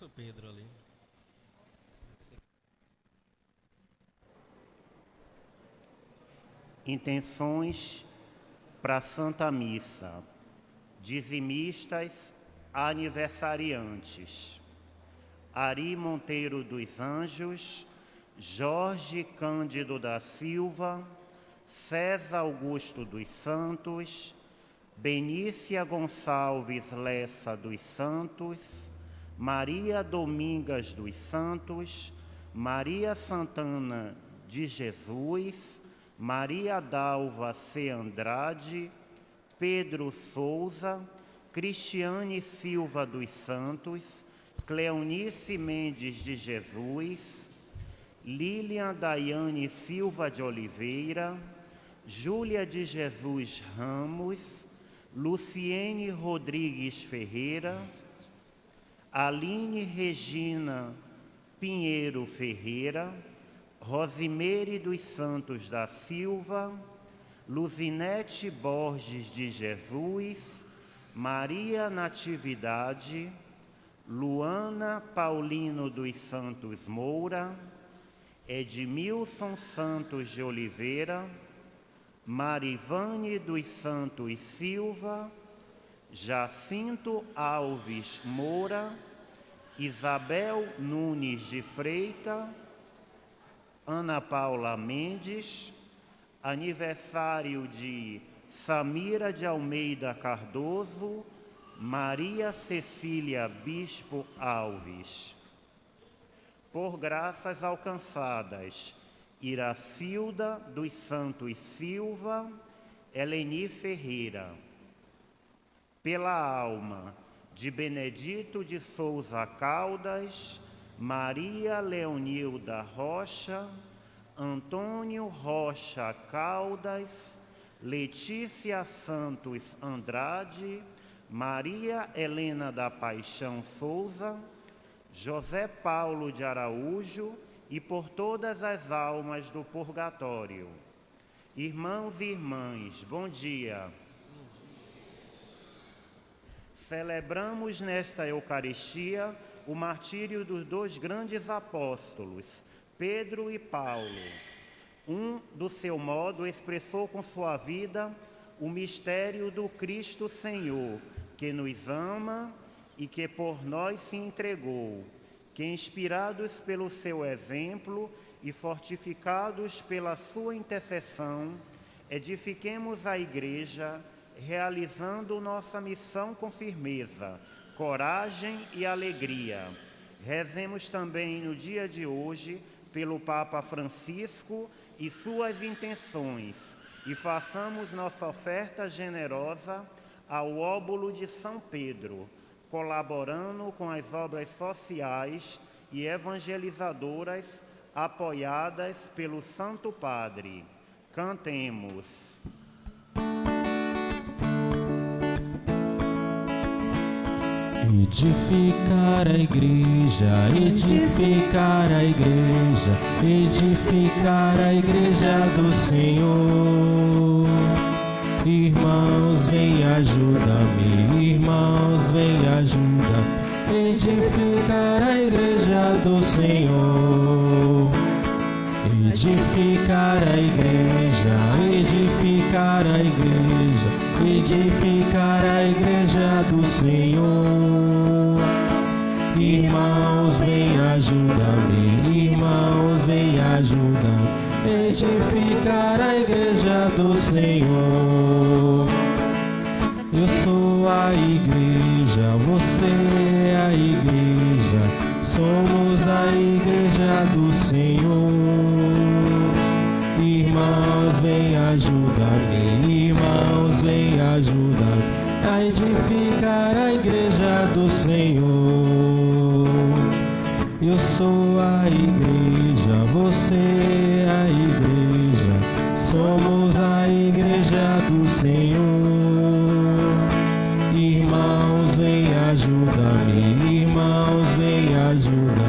Passa o Pedro ali. Intenções para a Santa Missa. Dizimistas aniversariantes: Ari Monteiro dos Anjos, Jorge Cândido da Silva, César Augusto dos Santos, Benícia Gonçalves Lessa dos Santos, Maria Domingas dos Santos, Maria Santana de Jesus, Maria Dalva C. Andrade, Pedro Souza, Cristiane Silva dos Santos, Cleonice Mendes de Jesus, Lilian Daiane Silva de Oliveira, Júlia de Jesus Ramos, Luciene Rodrigues Ferreira, Aline Regina Pinheiro Ferreira, Rosimeire dos Santos da Silva, Luzinete Borges de Jesus, Maria Natividade, Luana Paulino dos Santos Moura, Edmilson Santos de Oliveira, Marivane dos Santos Silva, Jacinto Alves Moura, Isabel Nunes de Freitas, Ana Paula Mendes, aniversário de Samira de Almeida Cardoso, Maria Cecília Bispo Alves. Por graças alcançadas, Iracilda dos Santos Silva, Eleni Ferreira. Pela alma de Benedito de Souza Caldas, Maria Leonilda Rocha, Antônio Rocha Caldas, Letícia Santos Andrade, Maria Helena da Paixão Souza, José Paulo de Araújo e por todas as almas do purgatório. Irmãos e irmãs, bom dia. Celebramos nesta Eucaristia o martírio dos dois grandes apóstolos, Pedro e Paulo. Um, do seu modo, expressou com sua vida o mistério do Cristo Senhor, que nos ama e que por nós se entregou, que, inspirados pelo seu exemplo e fortificados pela sua intercessão, edifiquemos a Igreja, realizando nossa missão com firmeza, coragem e alegria. Rezemos também no dia de hoje pelo Papa Francisco e suas intenções, e façamos nossa oferta generosa ao óbolo de São Pedro, colaborando com as obras sociais e evangelizadoras apoiadas pelo Santo Padre. Cantemos. Edificar a igreja, edificar a igreja, edificar a igreja do Senhor. Irmãos, vem ajuda-me, irmãos, vem ajuda, edificar a igreja do Senhor. Edificar a igreja, edificar a igreja, edificar a igreja do Senhor. Irmãos, vem ajuda-me, irmãos, vem ajuda, edificar a igreja do Senhor. Eu sou a igreja, você é a igreja, somos a igreja do Senhor. Irmãos, vem ajuda-me, irmãos, vem ajuda a edificar a igreja do Senhor. Eu sou a igreja, você é a igreja, somos a igreja do Senhor. Irmãos, vem ajuda-me, irmãos, vem ajuda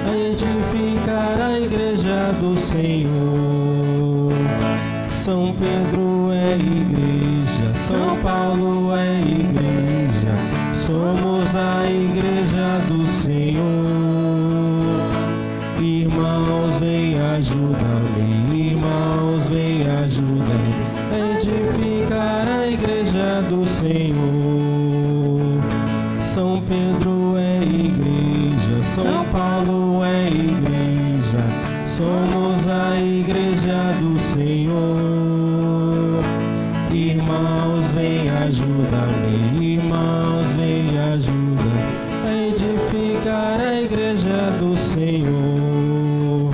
a edificar a igreja do Senhor. São Pedro é igreja, São Paulo é igreja, somos a igreja do Senhor. Pedro é igreja, São Paulo é igreja, somos a igreja do Senhor. Irmãos, vem ajuda-me, irmãos, vem ajuda a edificar a igreja do Senhor.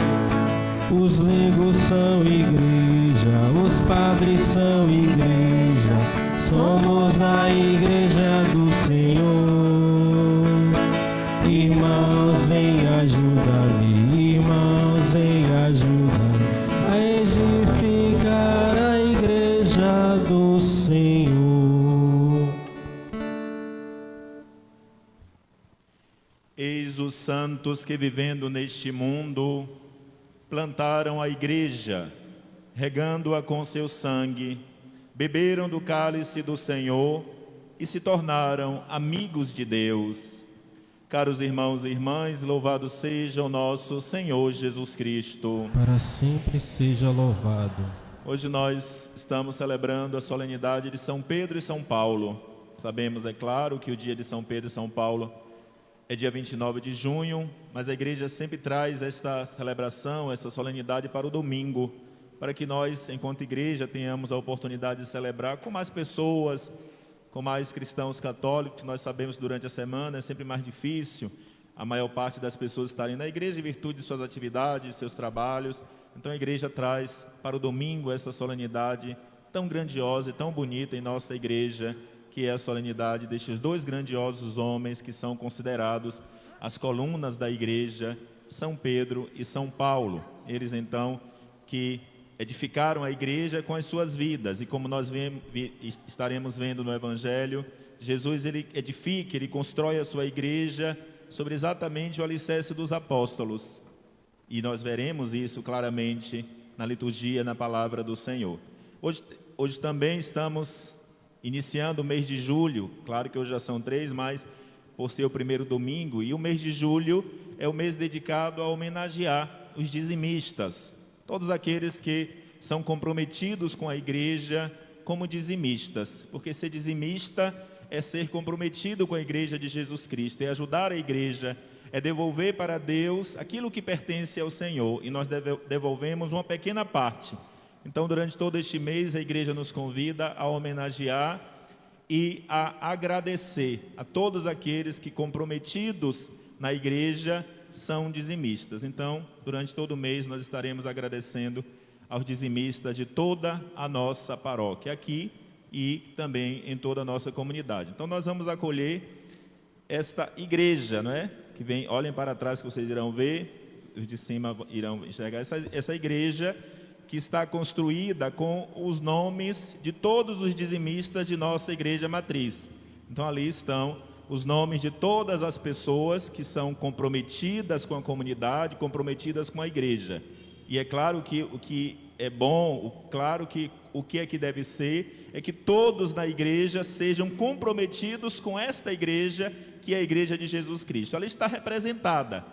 Os leigos são igreja, os padres são igreja, somos a igreja do Senhor. Irmãos, vem ajuda-me, irmãos, vem ajuda-me a edificar a igreja do Senhor. Eis os santos que, vivendo neste mundo, plantaram a igreja, regando-a com seu sangue, beberam do cálice do Senhor e se tornaram amigos de Deus. Caros irmãos e irmãs, louvado seja o nosso Senhor Jesus Cristo. Para sempre seja louvado. Hoje nós estamos celebrando a solenidade de São Pedro e São Paulo. Sabemos, é claro, que o dia de São Pedro e São Paulo é dia 29 de junho, mas a igreja sempre traz esta celebração, esta solenidade para o domingo, para que nós, enquanto igreja, tenhamos a oportunidade de celebrar com mais pessoas, com mais cristãos católicos. Nós sabemos que durante a semana é sempre mais difícil a maior parte das pessoas estarem na igreja em virtude de suas atividades, seus trabalhos. Então a igreja traz para o domingo essa solenidade tão grandiosa e tão bonita em nossa igreja, que é a solenidade destes dois grandiosos homens que são considerados as colunas da igreja, São Pedro e São Paulo. Eles, então, que edificaram a igreja com as suas vidas, e como nós estaremos vendo no Evangelho, Jesus, ele edifica, ele constrói a sua igreja sobre exatamente o alicerce dos apóstolos, e nós veremos isso claramente na liturgia, na palavra do Senhor. Hoje também estamos iniciando o mês de julho, claro que hoje já são 3, mas por ser o primeiro domingo, e o mês de julho é o mês dedicado a homenagear os dizimistas, todos aqueles que são comprometidos com a igreja como dizimistas, porque ser dizimista é ser comprometido com a igreja de Jesus Cristo, é ajudar a igreja, é devolver para Deus aquilo que pertence ao Senhor, e nós devolvemos uma pequena parte. Então, durante todo este mês, a igreja nos convida a homenagear e a agradecer a todos aqueles que, comprometidos na igreja, são dizimistas. Então, durante todo o mês, nós estaremos agradecendo aos dizimistas de toda a nossa paróquia, aqui e também em toda a nossa comunidade. Então, nós vamos acolher esta igreja, não é? Que vem, olhem para trás que vocês irão ver, os de cima irão enxergar essa igreja, que está construída com os nomes de todos os dizimistas de nossa igreja matriz. Então ali estão os nomes de todas as pessoas que são comprometidas com a comunidade, comprometidas com a igreja. E é claro que o que é bom, claro que o que é que deve ser, é que todos na igreja sejam comprometidos com esta igreja, que é a igreja de Jesus Cristo. Ela está representando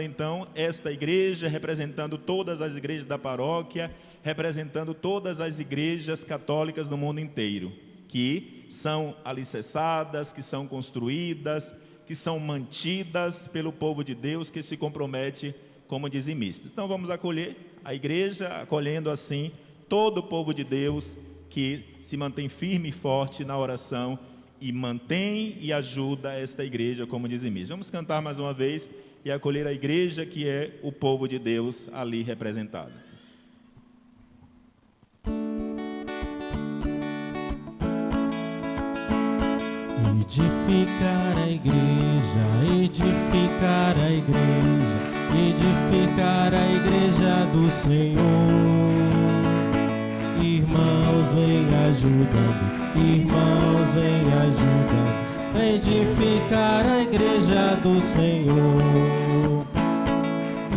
então esta igreja, representando todas as igrejas da paróquia, representando todas as igrejas católicas do mundo inteiro, que são alicerçadas, que são construídas, que são mantidas pelo povo de Deus, que se compromete como dizimistas. Então vamos acolher a igreja, acolhendo assim todo o povo de Deus que se mantém firme e forte na oração e mantém e ajuda esta igreja como dizimista. Vamos cantar mais uma vez e acolher a igreja, que é o povo de Deus ali representado. Edificar a igreja, edificar a igreja, edificar a igreja do Senhor. Irmãos, vem ajuda-me, irmãos, vem ajuda-me, edificar a igreja do Senhor.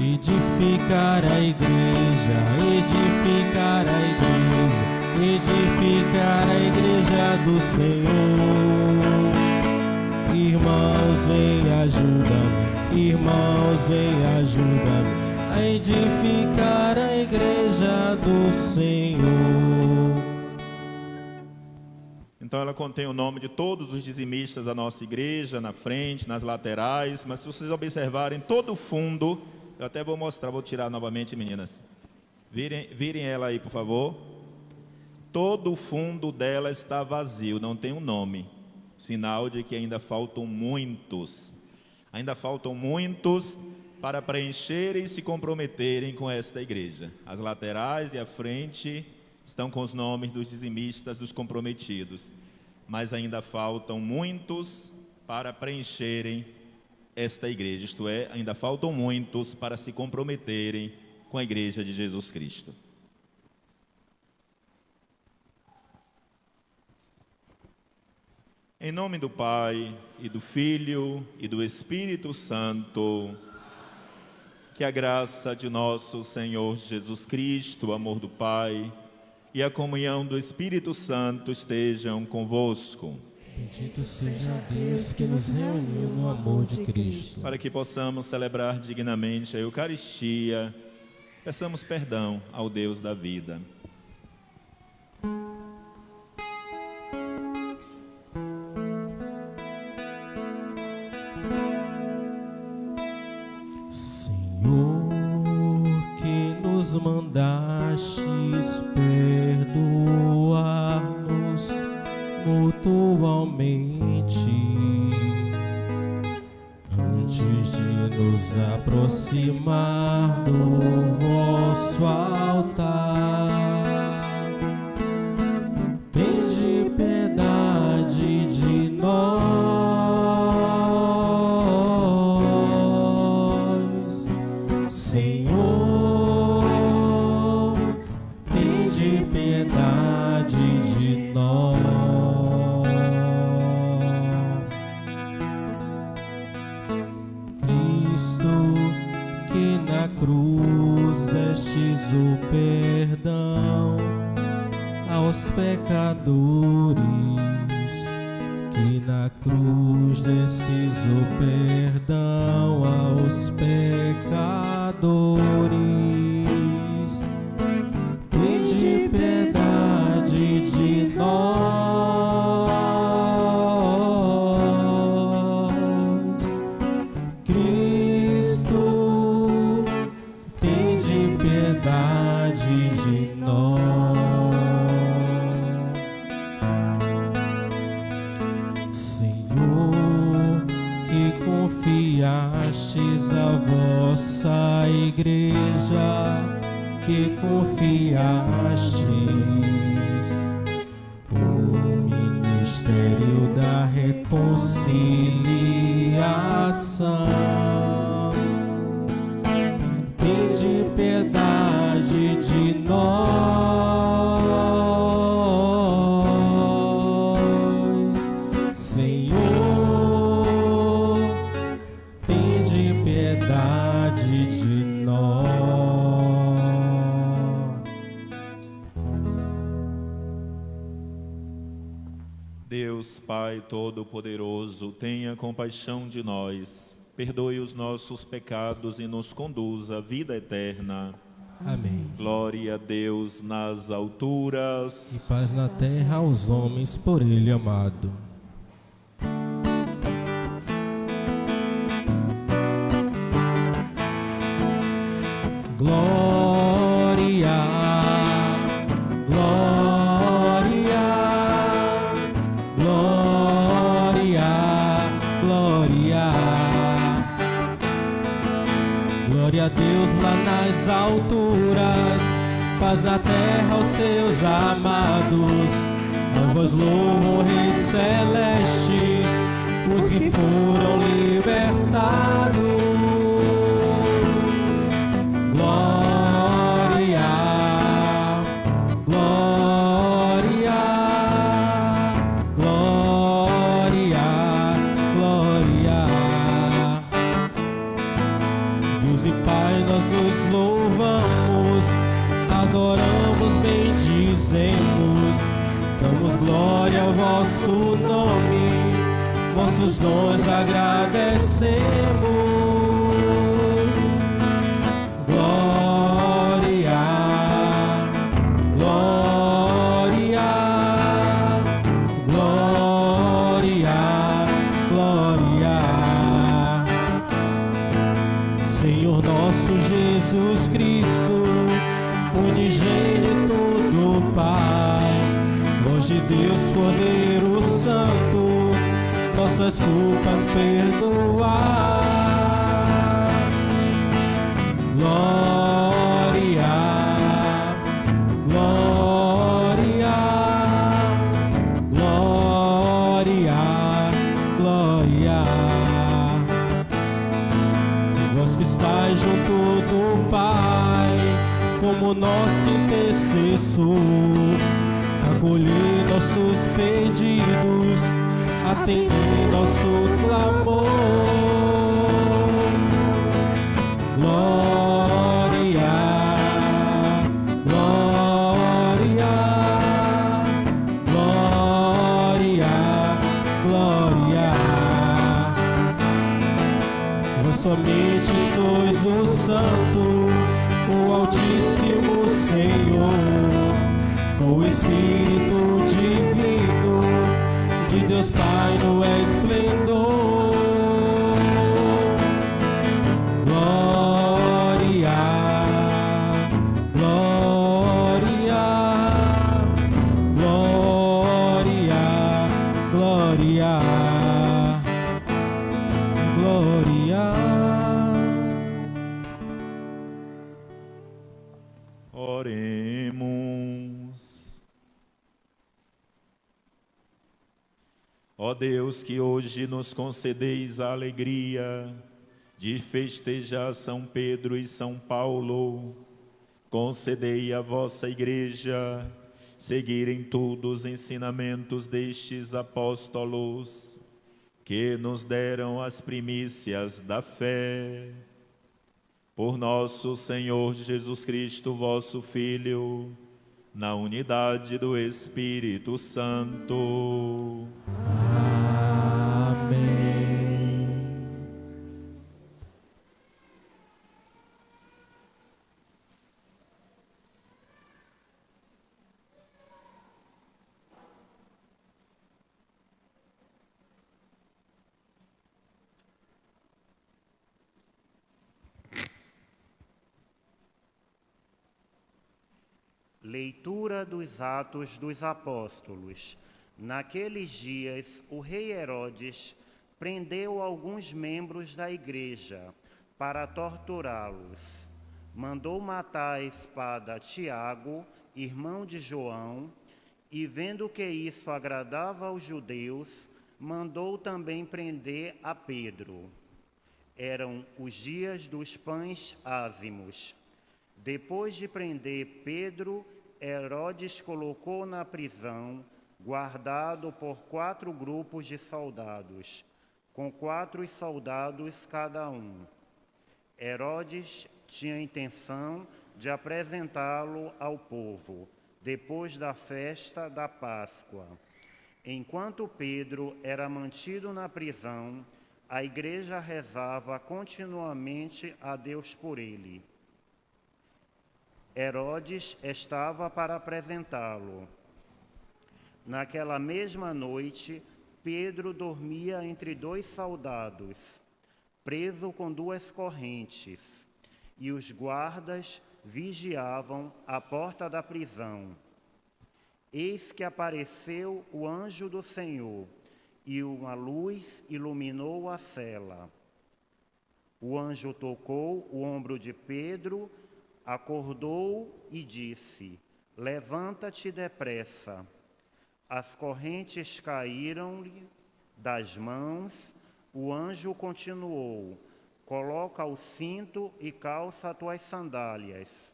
Edificar a igreja, edificar a igreja, edificar a igreja do Senhor. Irmãos, vem ajuda-me, irmãos, vem ajuda-me a edificar a igreja do Senhor. Então ela contém o nome de todos os dizimistas da nossa igreja, na frente, nas laterais, mas se vocês observarem todo o fundo, eu até vou mostrar, vou tirar novamente, meninas. Virem ela aí, por favor. Todo o fundo dela está vazio, não tem um nome. Sinal de que ainda faltam muitos. Ainda faltam muitos para preencherem e se comprometerem com esta igreja. As laterais e a frente estão com os nomes dos dizimistas, dos comprometidos. Mas ainda faltam muitos para preencherem esta igreja. Isto é, ainda faltam muitos para se comprometerem com a igreja de Jesus Cristo. Em nome do Pai, e do Filho, e do Espírito Santo, que a graça de nosso Senhor Jesus Cristo, o amor do Pai e a comunhão do Espírito Santo estejam convosco. Bendito seja Deus que nos reuniu no amor de Cristo. Para que possamos celebrar dignamente a Eucaristia, peçamos perdão ao Deus da vida. Mandastes perdoar-nos mutuamente antes de nos aproximar do vosso altar. Tende piedade de nós, Senhor. Piedade de nós. Cristo, que na cruz destes o perdão aos pecadores, que na cruz destes o perdão aos pecadores. Piedade de nós, Cristo, tende piedade de nós. Senhor, que confiastes a vossa igreja, que confiastes o ministério da reconciliação. Tende piedade de nós, Senhor, tende piedade de nós. Deus, Pai Todo-Poderoso, tenha compaixão de nós, perdoe os nossos pecados e nos conduza à vida eterna. Amém. Glória a Deus nas alturas. E paz na terra aos homens por Ele amado. Glória, glória, glória, glória. Glória a Deus lá nas alturas, paz na terra aos seus amados. Vós louvam reis celestes, os que foram libertados. Glória, glória, glória, glória. Deus e Pai, nós vos louvamos, adoramos, bendizemos, damos glória ao vosso nome, vossos dons agradecemos. Glória, glória, glória. Jesus Cristo, unigênito do Pai, hoje Deus Cordeiro Santo, nossas culpas perdoar. Glória, glória, glória, glória. Vós que estáis junto do Pai, como nosso intercessor, acolhei nossos pedidos, atendei nosso clamor. Glória, glória, glória, glória. Vós somente sois o Santo, o Altíssimo Senhor, com o Espírito Divino de Deus Pai no esplendor. Glória, glória, glória, glória, glória. Oremos. Ó Deus, que hoje nos concedeis a alegria de festejar São Pedro e São Paulo, concedei à vossa Igreja seguir em tudo os ensinamentos destes apóstolos, que nos deram as primícias da fé. Por nosso Senhor Jesus Cristo, vosso Filho, na unidade do Espírito Santo. Amém. Leitura dos Atos dos Apóstolos. Naqueles dias, o rei Herodes prendeu alguns membros da igreja para torturá-los. Mandou matar à espada Tiago, irmão de João, e vendo que isso agradava aos judeus, mandou também prender a Pedro. Eram os dias dos pães ázimos. Depois de prender Pedro, Herodes colocou na prisão, guardado por 4 grupos de soldados, com 4 soldados cada um. Herodes tinha a intenção de apresentá-lo ao povo, depois da festa da Páscoa. Enquanto Pedro era mantido na prisão, a igreja rezava continuamente a Deus por ele. Herodes estava para apresentá-lo. Naquela mesma noite, Pedro dormia entre 2 soldados, preso com 2 correntes, e os guardas vigiavam a porta da prisão. Eis que apareceu o anjo do Senhor, e uma luz iluminou a cela. O anjo tocou o ombro de Pedro, acordou e disse: levanta-te depressa. As correntes caíram-lhe das mãos. O anjo continuou: coloca o cinto e calça tuas sandálias.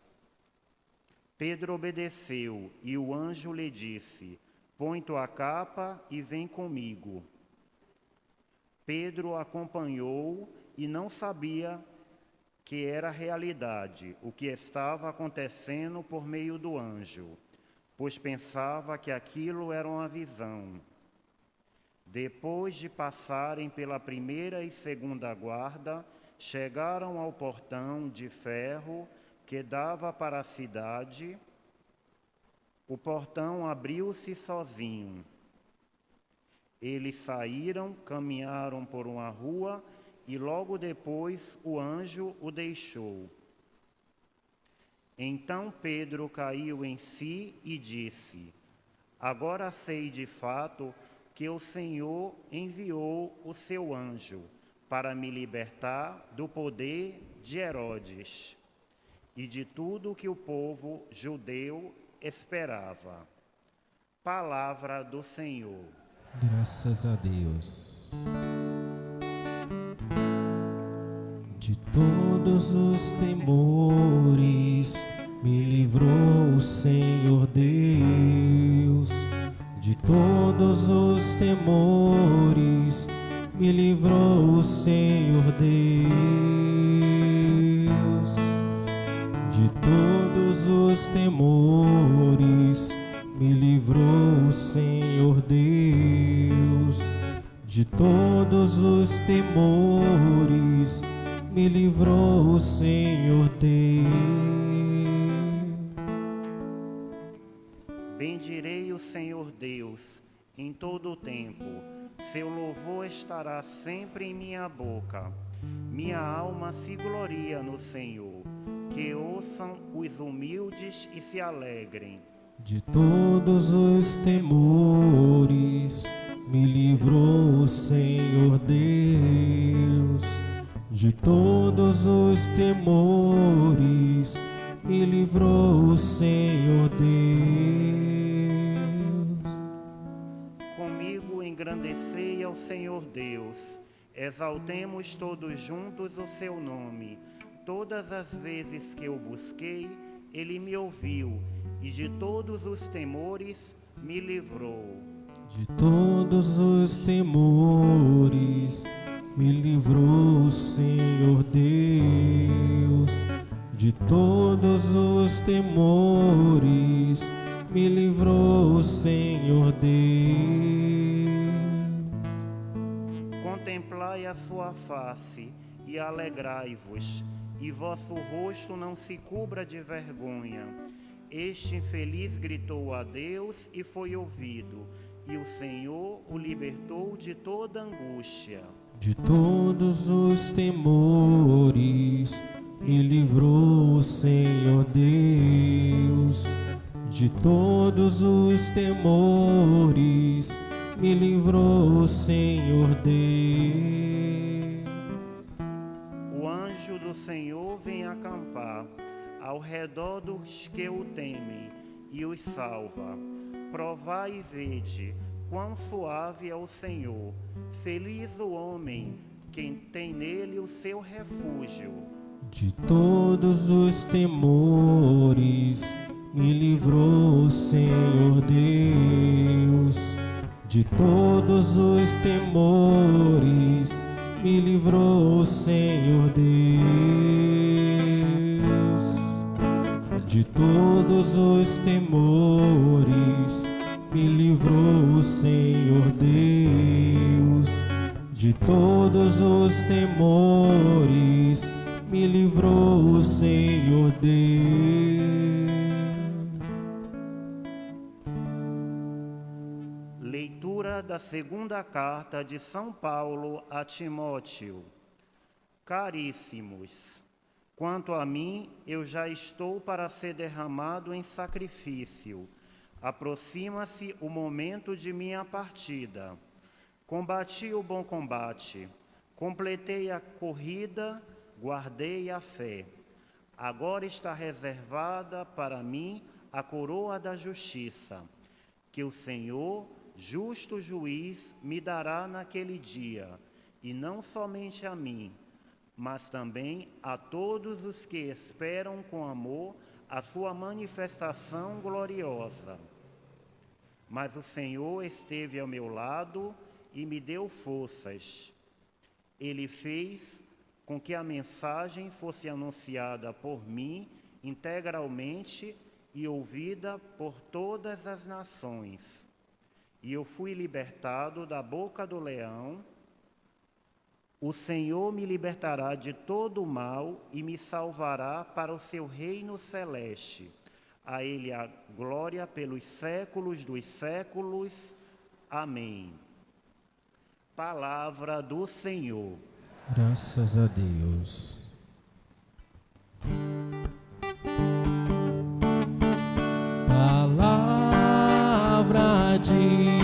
Pedro obedeceu e o anjo lhe disse: põe tua capa e vem comigo. Pedro acompanhou e não sabia que era realidade o que estava acontecendo por meio do anjo, pois pensava que aquilo era uma visão. Depois de passarem pela primeira e segunda guarda, chegaram ao portão de ferro que dava para a cidade. O portão abriu-se sozinho. Eles saíram, caminharam por uma rua e logo depois o anjo o deixou. Então Pedro caiu em si e disse: Agora sei de fato que o Senhor enviou o seu anjo para me libertar do poder de Herodes e de tudo que o povo judeu esperava. Palavra do Senhor. Graças a Deus. De todos os temores me livrou o Senhor Deus. De todos os temores me livrou o Senhor Deus. De todos os temores me livrou o Senhor Deus. De todos os temores me livrou o Senhor Deus. Bendirei o Senhor Deus em todo o tempo. Seu louvor estará sempre em minha boca. Minha alma se gloria no Senhor. Que ouçam os humildes e se alegrem. De todos os temores me livrou o Senhor Deus. De todos os temores me livrou o Senhor Deus. Comigo engrandecei ao Senhor Deus. Exaltemos todos juntos o seu nome. Todas as vezes que eu busquei, ele me ouviu, e de todos os temores me livrou. De todos os temores me livrou o Senhor Deus. De todos os temores me livrou o Senhor Deus. Contemplai a sua face e alegrai-vos, e vosso rosto não se cubra de vergonha. Este infeliz gritou a Deus e foi ouvido, e o Senhor o libertou de toda angústia. De todos os temores me livrou o Senhor Deus. De todos os temores me livrou o Senhor Deus. O anjo do Senhor vem acampar ao redor dos que o temem e os salva. Provai e vede quão suave é o Senhor. Feliz o homem que tem nele o seu refúgio. De todos os temores me livrou o Senhor Deus. De todos os temores me livrou o Senhor Deus. De todos os temores me livrou o Senhor Deus. De todos os temores me livrou o Senhor Deus. Leitura da segunda carta de São Paulo a Timóteo. Caríssimos, quanto a mim, eu já estou para ser derramado em sacrifício. Aproxima-se o momento de minha partida. Combati o bom combate, completei a corrida, guardei a fé. Agora está reservada para mim a coroa da justiça, que o Senhor, justo juiz, me dará naquele dia, e não somente a mim, mas também a todos os que esperam com amor a sua manifestação gloriosa. Mas o Senhor esteve ao meu lado e me deu forças. Ele fez com que a mensagem fosse anunciada por mim integralmente e ouvida por todas as nações. E eu fui libertado da boca do leão. O Senhor me libertará de todo o mal e me salvará para o seu reino celeste. A Ele a glória pelos séculos dos séculos. Amém. Palavra do Senhor. Graças a Deus.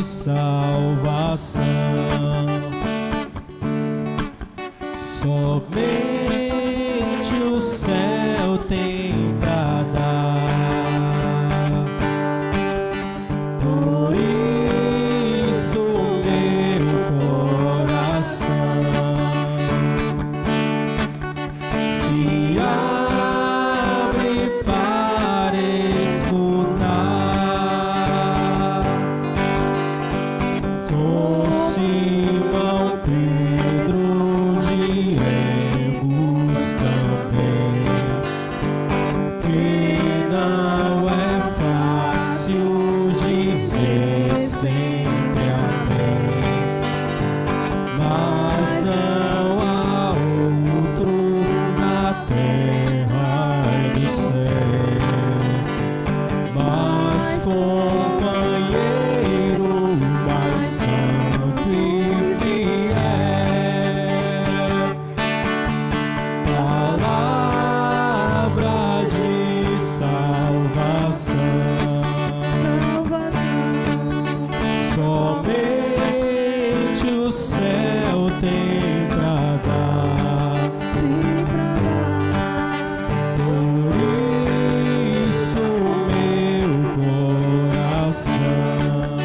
de salvação. Somente o céu tem pra dar. Por isso meu coração se abre para escutar. Com Simão Pedro, Diegos também, que não é fácil dizer sempre amém, mas não há outro na terra e no céu, mas companheiro mais santo e fiel. Palavra de salvação. Somente o céu tem pra dar. Por isso meu coração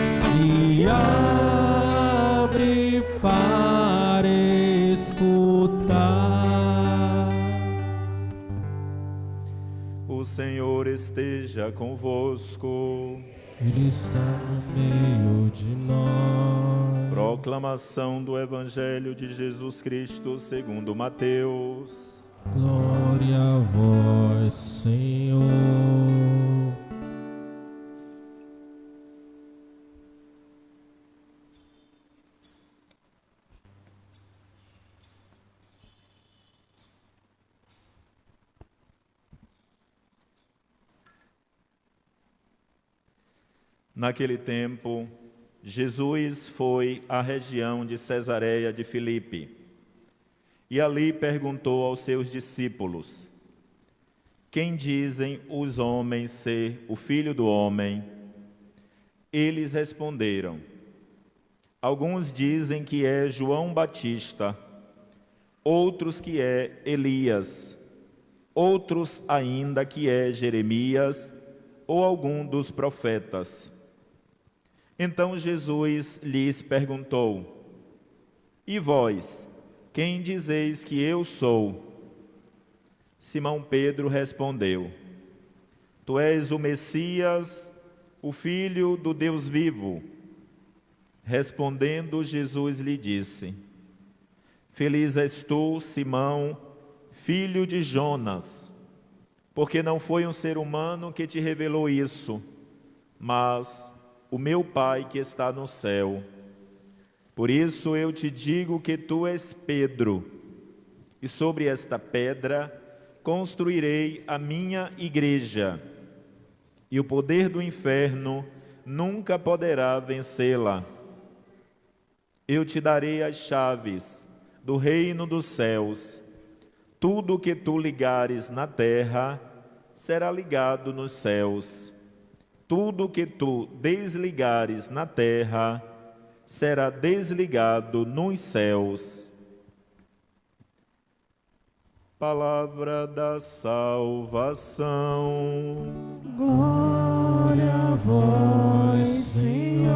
se abre para escutar. O Senhor esteja convosco. Ele está no meio de nós. Proclamação do Evangelho de Jesus Cristo segundo Mateus. Glória a vós, Senhor. Naquele tempo, Jesus foi à região de Cesareia de Filipe e ali perguntou aos seus discípulos: quem dizem os homens ser o Filho do Homem? Eles responderam: alguns dizem que é João Batista, outros que é Elias, outros ainda que é Jeremias ou algum dos profetas. Então Jesus lhes perguntou: e vós, quem dizeis que eu sou? Simão Pedro respondeu: tu és o Messias, o Filho do Deus vivo. Respondendo, Jesus lhe disse: feliz és tu, Simão, filho de Jonas, porque não foi um ser humano que te revelou isso, mas o meu Pai que está no céu. Por isso eu te digo que tu és Pedro, e sobre esta pedra construirei a minha igreja, e o poder do inferno nunca poderá vencê-la. Eu te darei as chaves do reino dos céus. Tudo o que tu ligares na terra será ligado nos céus. Tudo o que tu desligares na terra será desligado nos céus. Palavra da salvação. Glória a vós, Senhor.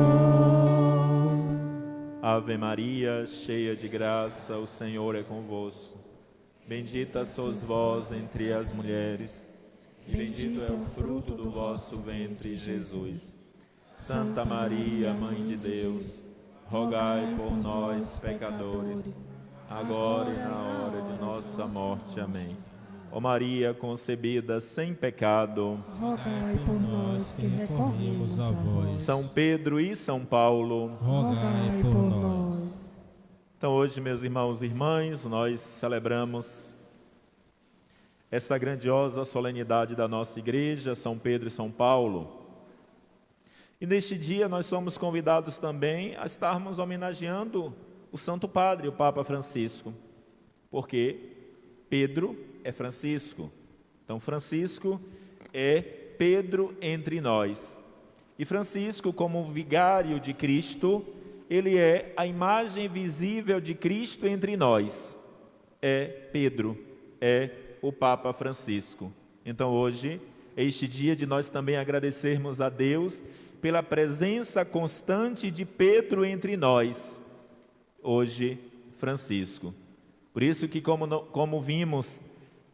Ave Maria, cheia de graça, o Senhor é convosco. Bendita sois vós entre as mulheres, e bendito é o fruto do vosso ventre, Jesus. Santa Maria, Mãe de Deus, rogai por nós, pecadores, agora e na hora de nossa morte. Amém. Ó Maria concebida sem pecado, rogai por nós que recorremos a vós. São Pedro e São Paulo, Rogai por nós. Então hoje, meus irmãos e irmãs, nós celebramos esta grandiosa solenidade da nossa igreja, São Pedro e São Paulo. E neste dia nós somos convidados também a estarmos homenageando o Santo Padre, o Papa Francisco, porque Pedro é Francisco. Então Francisco é Pedro entre nós. E Francisco, como vigário de Cristo, ele é a imagem visível de Cristo entre nós. É Pedro, é o Papa Francisco. Então hoje é este dia de nós também agradecermos a Deus pela presença constante de Pedro entre nós. Hoje, Francisco. Por isso que como vimos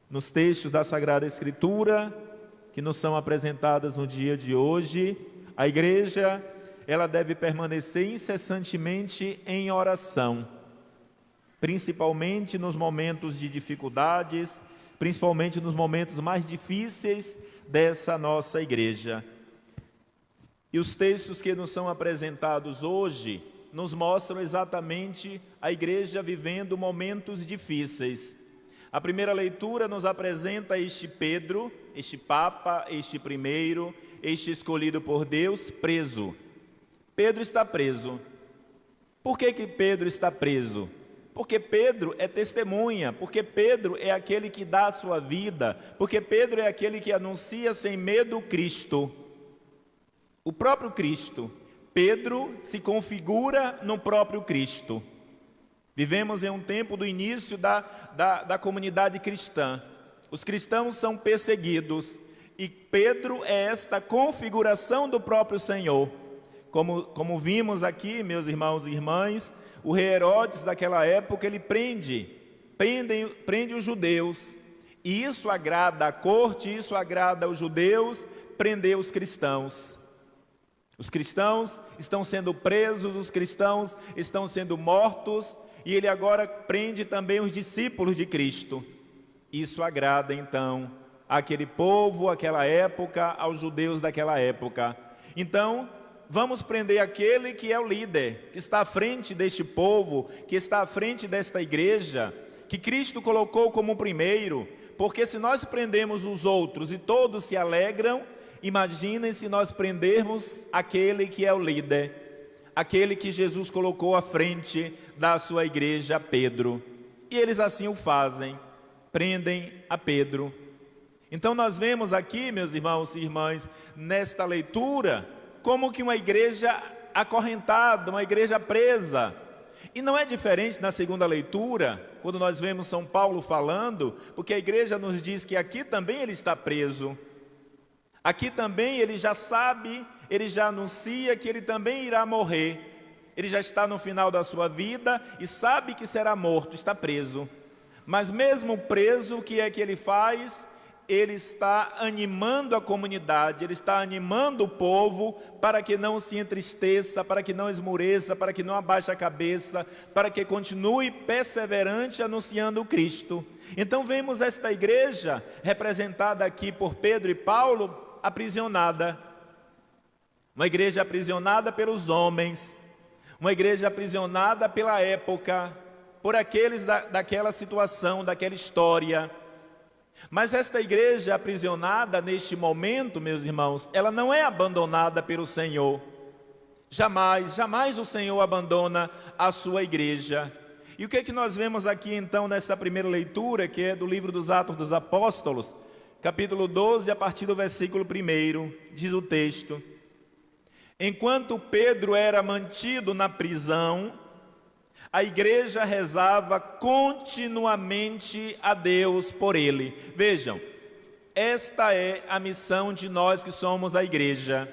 nos textos da Sagrada Escritura, que nos são apresentadas no dia de hoje, a igreja, ela deve permanecer incessantemente em oração, principalmente nos momentos de dificuldades, principalmente nos momentos mais difíceis dessa nossa igreja. E os textos que nos são apresentados hoje nos mostram exatamente a igreja vivendo momentos difíceis. A primeira leitura nos apresenta este Pedro, este Papa, este primeiro, este escolhido por Deus, preso. Pedro está preso. Por que Pedro está preso? Porque Pedro é testemunha, porque Pedro é aquele que dá a sua vida, porque Pedro é aquele que anuncia sem medo Cristo. O próprio Cristo. Pedro se configura no próprio Cristo. Vivemos em um tempo do início da comunidade cristã. Os cristãos são perseguidos e Pedro é esta configuração do próprio Senhor. Como vimos aqui, meus irmãos e irmãs, o rei Herodes daquela época, ele prende os judeus. E isso agrada a corte, isso agrada aos judeus, prender os cristãos. Os cristãos estão sendo presos, os cristãos estão sendo mortos, e ele agora prende também os discípulos de Cristo. Isso agrada então àquele povo, àquela época, aos judeus daquela época. Então, vamos prender aquele que é o líder, que está à frente deste povo, que está à frente desta igreja, que Cristo colocou como primeiro, porque se nós prendemos os outros e todos se alegram, imaginem se nós prendermos aquele que é o líder, aquele que Jesus colocou à frente da sua igreja, Pedro. E eles assim o fazem, prendem a Pedro. Então nós vemos aqui, meus irmãos e irmãs, nesta leitura, como que uma igreja acorrentada, uma igreja presa. E não é diferente na segunda leitura, quando nós vemos São Paulo falando, porque a igreja nos diz que aqui também ele está preso. Aqui também ele já sabe, ele já anuncia que ele também irá morrer. Ele já está no final da sua vida e sabe que será morto, está preso. Mas mesmo preso, o que é que ele faz? Ele está animando a comunidade, ele está animando o povo para que não se entristeça, para que não esmoreça, para que não abaixe a cabeça, para que continue perseverante anunciando o Cristo. Então vemos esta igreja representada aqui por Pedro e Paulo, aprisionada. Uma igreja aprisionada pelos homens, uma igreja aprisionada pela época, por aqueles daquela situação, daquela história. Mas esta igreja aprisionada neste momento, meus irmãos, ela não é abandonada pelo Senhor. Jamais, jamais o Senhor abandona a sua igreja. E o que é que nós vemos aqui então nesta primeira leitura, que é do livro dos Atos dos Apóstolos, capítulo 12, a partir do versículo 1, diz o texto: enquanto Pedro era mantido na prisão, a igreja rezava continuamente a Deus por ele. Vejam, esta é a missão de nós que somos a igreja.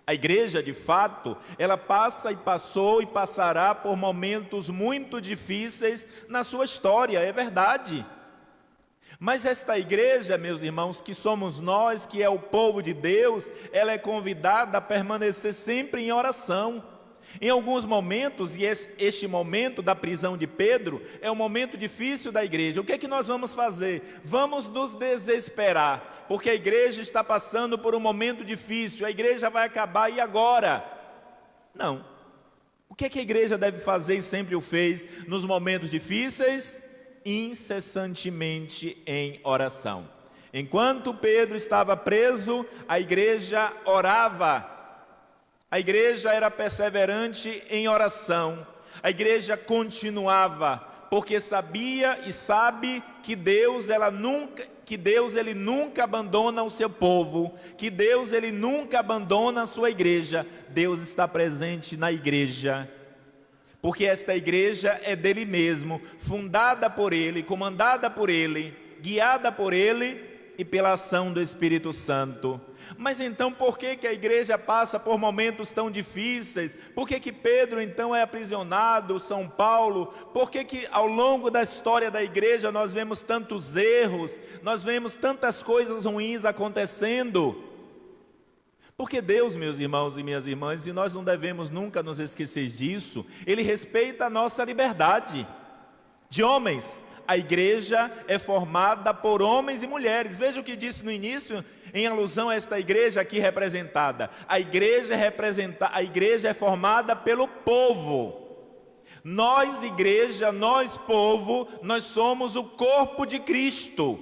A igreja, de fato, ela passa e passou e passará por momentos muito difíceis na sua história, é verdade. Mas esta igreja, meus irmãos, que somos nós, que é o povo de Deus, ela é convidada a permanecer sempre em oração. Em alguns momentos, e este momento da prisão de Pedro é um momento difícil da igreja. O que é que nós vamos fazer? Vamos nos desesperar, porque a igreja está passando por um momento difícil, a igreja vai acabar, e agora? Não. O que é que a igreja deve fazer e sempre o fez nos momentos difíceis? Incessantemente em oração. Enquanto Pedro estava preso, a igreja orava. A igreja era perseverante em oração. A igreja continuava, porque sabia e sabe que Deus, que Deus ele nunca abandona o seu povo, que Deus ele nunca abandona a sua igreja. Deus está presente na igreja, porque esta igreja é dele mesmo, fundada por ele, comandada por ele, guiada por ele e pela ação do Espírito Santo. Mas então por que a igreja passa por momentos tão difíceis? Por que Pedro então é aprisionado, São Paulo? Por que ao longo da história da igreja nós vemos tantos erros, nós vemos tantas coisas ruins acontecendo? Porque Deus, meus irmãos e minhas irmãs, e nós não devemos nunca nos esquecer disso, Ele respeita a nossa liberdade de homens. A igreja é formada por homens e mulheres. Veja o que disse no início, em alusão a esta igreja aqui representada. A igreja é formada pelo povo. Nós, igreja, nós, povo, nós somos o corpo de Cristo.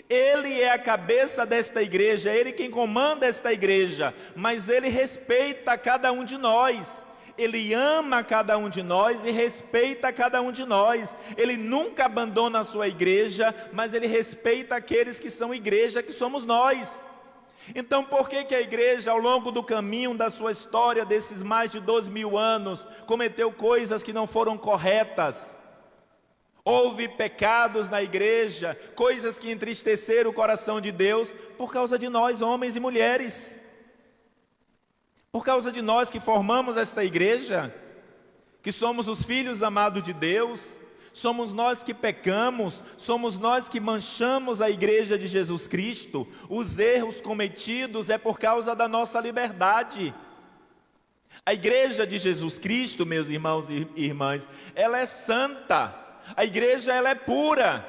Ele é a cabeça desta igreja, Ele quem comanda esta igreja, mas Ele respeita cada um de nós. Ele ama cada um de nós e respeita cada um de nós. Ele nunca abandona a sua igreja, mas Ele respeita aqueles que são igreja, que somos nós. Então por que a igreja ao longo do caminho da sua história, desses mais de 2000 anos, cometeu coisas que não foram corretas? Houve pecados na igreja, coisas que entristeceram o coração de Deus, por causa de nós, homens e mulheres. Por causa de nós que formamos esta igreja, que somos os filhos amados de Deus, somos nós que pecamos, somos nós que manchamos a igreja de Jesus Cristo. Os erros cometidos é por causa da nossa liberdade. A igreja de Jesus Cristo, meus irmãos e irmãs, ela é santa, a igreja ela é pura,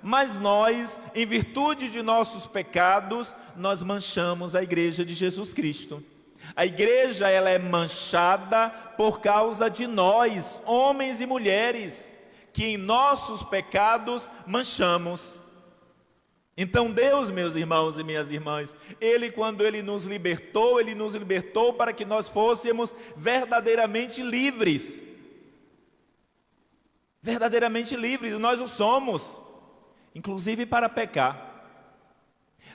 mas nós, em virtude de nossos pecados, nós manchamos a igreja de Jesus Cristo. A igreja ela é manchada por causa de nós, homens e mulheres, que em nossos pecados manchamos. Então Deus, meus irmãos e minhas irmãs, Ele quando Ele nos libertou para que nós fôssemos verdadeiramente livres. Verdadeiramente livres, nós o somos, inclusive para pecar.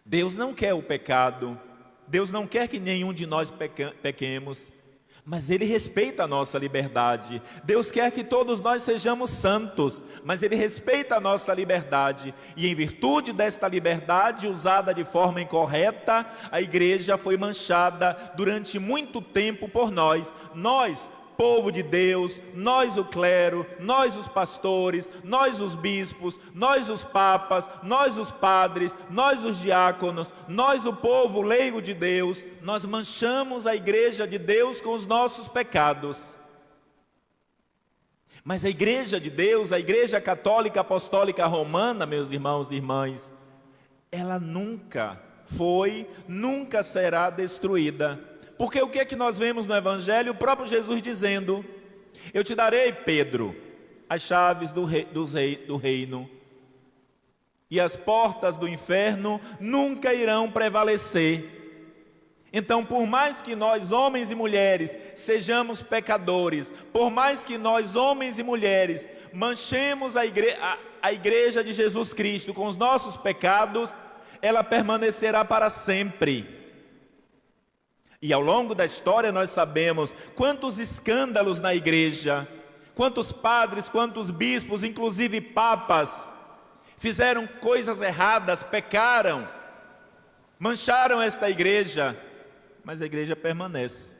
Deus não quer o pecado, Deus não quer que nenhum de nós pequemos, mas Ele respeita a nossa liberdade. Deus quer que todos nós sejamos santos, mas Ele respeita a nossa liberdade. E em virtude desta liberdade usada de forma incorreta, a igreja foi manchada durante muito tempo por nós. Nós, povo de Deus, nós o clero, nós os pastores, nós os bispos, nós os papas, nós os padres, nós os diáconos, nós o povo leigo de Deus, nós manchamos a igreja de Deus com os nossos pecados. Mas a igreja de Deus, a igreja católica apostólica romana, meus irmãos e irmãs, ela nunca foi, nunca será destruída. Porque o que é que nós vemos no Evangelho? O próprio Jesus dizendo: eu te darei, Pedro, as chaves do reino, e as portas do inferno nunca irão prevalecer. Então, por mais que nós, homens e mulheres, sejamos pecadores, por mais que nós, homens e mulheres, manchemos a igreja de Jesus Cristo com os nossos pecados, ela permanecerá para sempre. E ao longo da história nós sabemos quantos escândalos na igreja, quantos padres, quantos bispos, inclusive papas, fizeram coisas erradas, pecaram, mancharam esta igreja, mas a igreja permanece.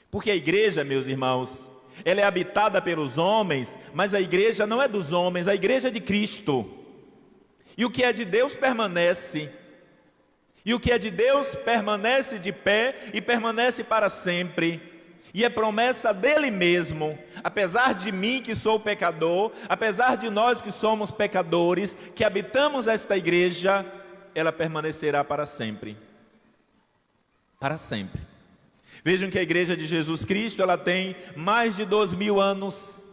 Porque a igreja, meus irmãos, ela é habitada pelos homens, mas a igreja não é dos homens, a igreja é de Cristo. E o que é de Deus permanece. E o que é de Deus permanece de pé e permanece para sempre. E é promessa dele mesmo, apesar de mim que sou pecador, apesar de nós que somos pecadores, que habitamos esta igreja, ela permanecerá para sempre. Para sempre. Vejam que a igreja de Jesus Cristo, ela tem mais de 2000 anos.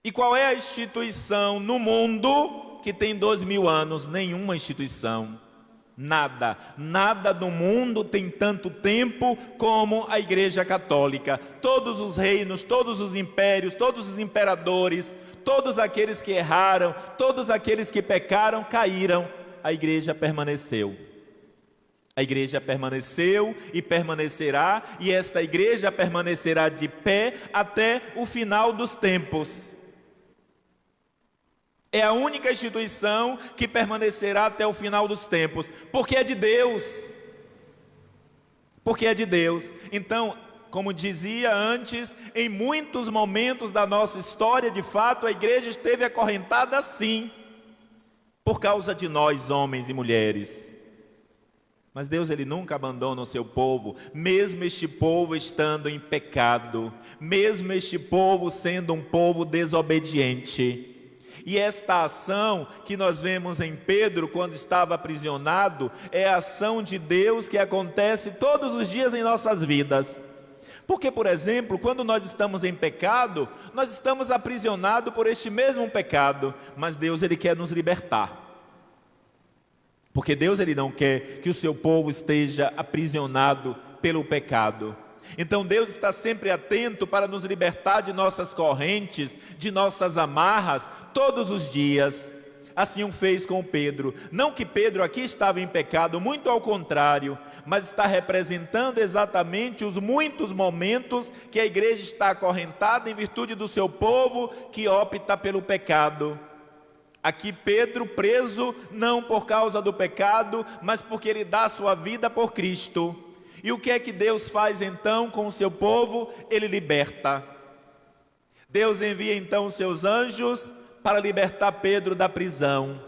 E qual é a instituição no mundo que tem 2000 anos? Nenhuma instituição. Nada do mundo tem tanto tempo como a Igreja Católica. Todos os reinos, todos os impérios, todos os imperadores, todos aqueles que erraram, todos aqueles que pecaram, caíram. a igreja permaneceu. A igreja permaneceu e permanecerá, e esta igreja permanecerá de pé até o final dos tempos. É a única instituição que permanecerá até o final dos tempos, porque é de Deus. Porque é de Deus. Então, como dizia antes, em muitos momentos da nossa história, de fato, a igreja esteve acorrentada sim, por causa de nós, homens e mulheres. Mas Deus, Ele nunca abandona o seu povo, mesmo este povo estando em pecado, mesmo este povo sendo um povo desobediente. E esta ação que nós vemos em Pedro, quando estava aprisionado, é a ação de Deus que acontece todos os dias em nossas vidas. Porque, por exemplo, quando nós estamos em pecado, nós estamos aprisionados por este mesmo pecado, mas Deus, Ele quer nos libertar. Porque Deus, Ele não quer que o seu povo esteja aprisionado pelo pecado. Então Deus está sempre atento para nos libertar de nossas correntes, de nossas amarras, todos os dias. Assim o fez com Pedro. Não que Pedro aqui estava em pecado, muito ao contrário, mas está representando exatamente os muitos momentos que a igreja está acorrentada em virtude do seu povo que opta pelo pecado. Aqui Pedro preso não por causa do pecado, mas porque ele dá a sua vida por Cristo. E o que é que Deus faz então com o seu povo? Ele liberta. Deus envia então os seus anjos para libertar Pedro da prisão.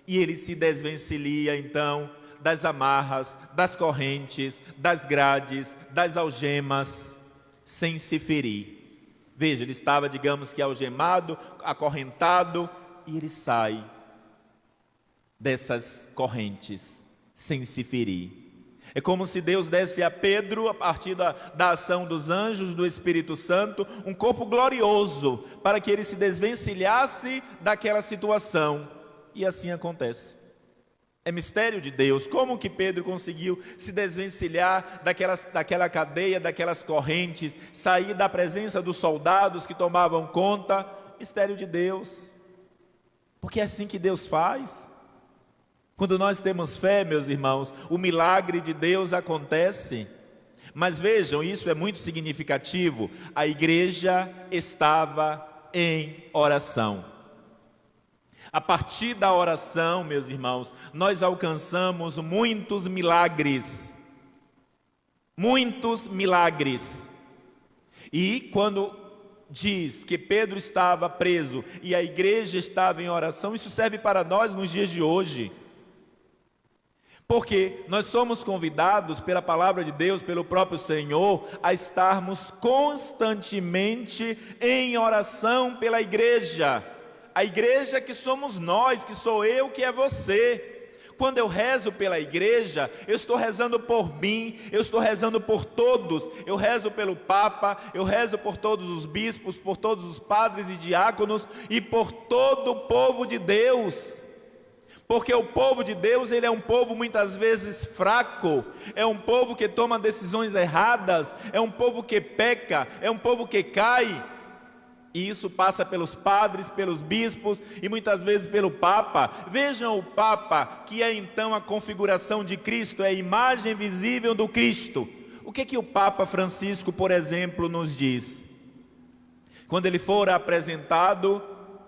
E ele se desvencilha então das amarras, das correntes, das grades, das algemas, sem se ferir. Veja, ele estava, digamos que algemado, acorrentado, e ele sai dessas correntes sem se ferir. É como se Deus desse a Pedro, a partir da ação dos anjos, do Espírito Santo, um corpo glorioso, para que ele se desvencilhasse daquela situação. E assim acontece. É mistério de Deus. Como que Pedro conseguiu se desvencilhar daquela cadeia, daquelas correntes, sair da presença dos soldados que tomavam conta? Mistério de Deus. Porque é assim que Deus faz. Quando nós temos fé, meus irmãos, o milagre de Deus acontece. Mas vejam, isso é muito significativo. A igreja estava em oração. A partir da oração, meus irmãos, nós alcançamos muitos milagres. Muitos milagres. E quando diz que Pedro estava preso e a igreja estava em oração, isso serve para nós nos dias de hoje. Porque nós somos convidados pela palavra de Deus, pelo próprio Senhor, a estarmos constantemente em oração pela igreja. A igreja que somos nós, que sou eu, que é você. Quando eu rezo pela igreja, eu estou rezando por mim, eu estou rezando por todos. Eu rezo pelo Papa, eu rezo por todos os bispos, por todos os padres e diáconos e por todo o povo de Deus. Porque o povo de Deus, ele é um povo muitas vezes fraco, é um povo que toma decisões erradas, é um povo que peca, é um povo que cai. E isso passa pelos padres, pelos bispos e muitas vezes pelo Papa. Vejam o Papa, que é então a configuração de Cristo, é a imagem visível do Cristo. O que o Papa Francisco, por exemplo, nos diz? Quando ele for apresentado,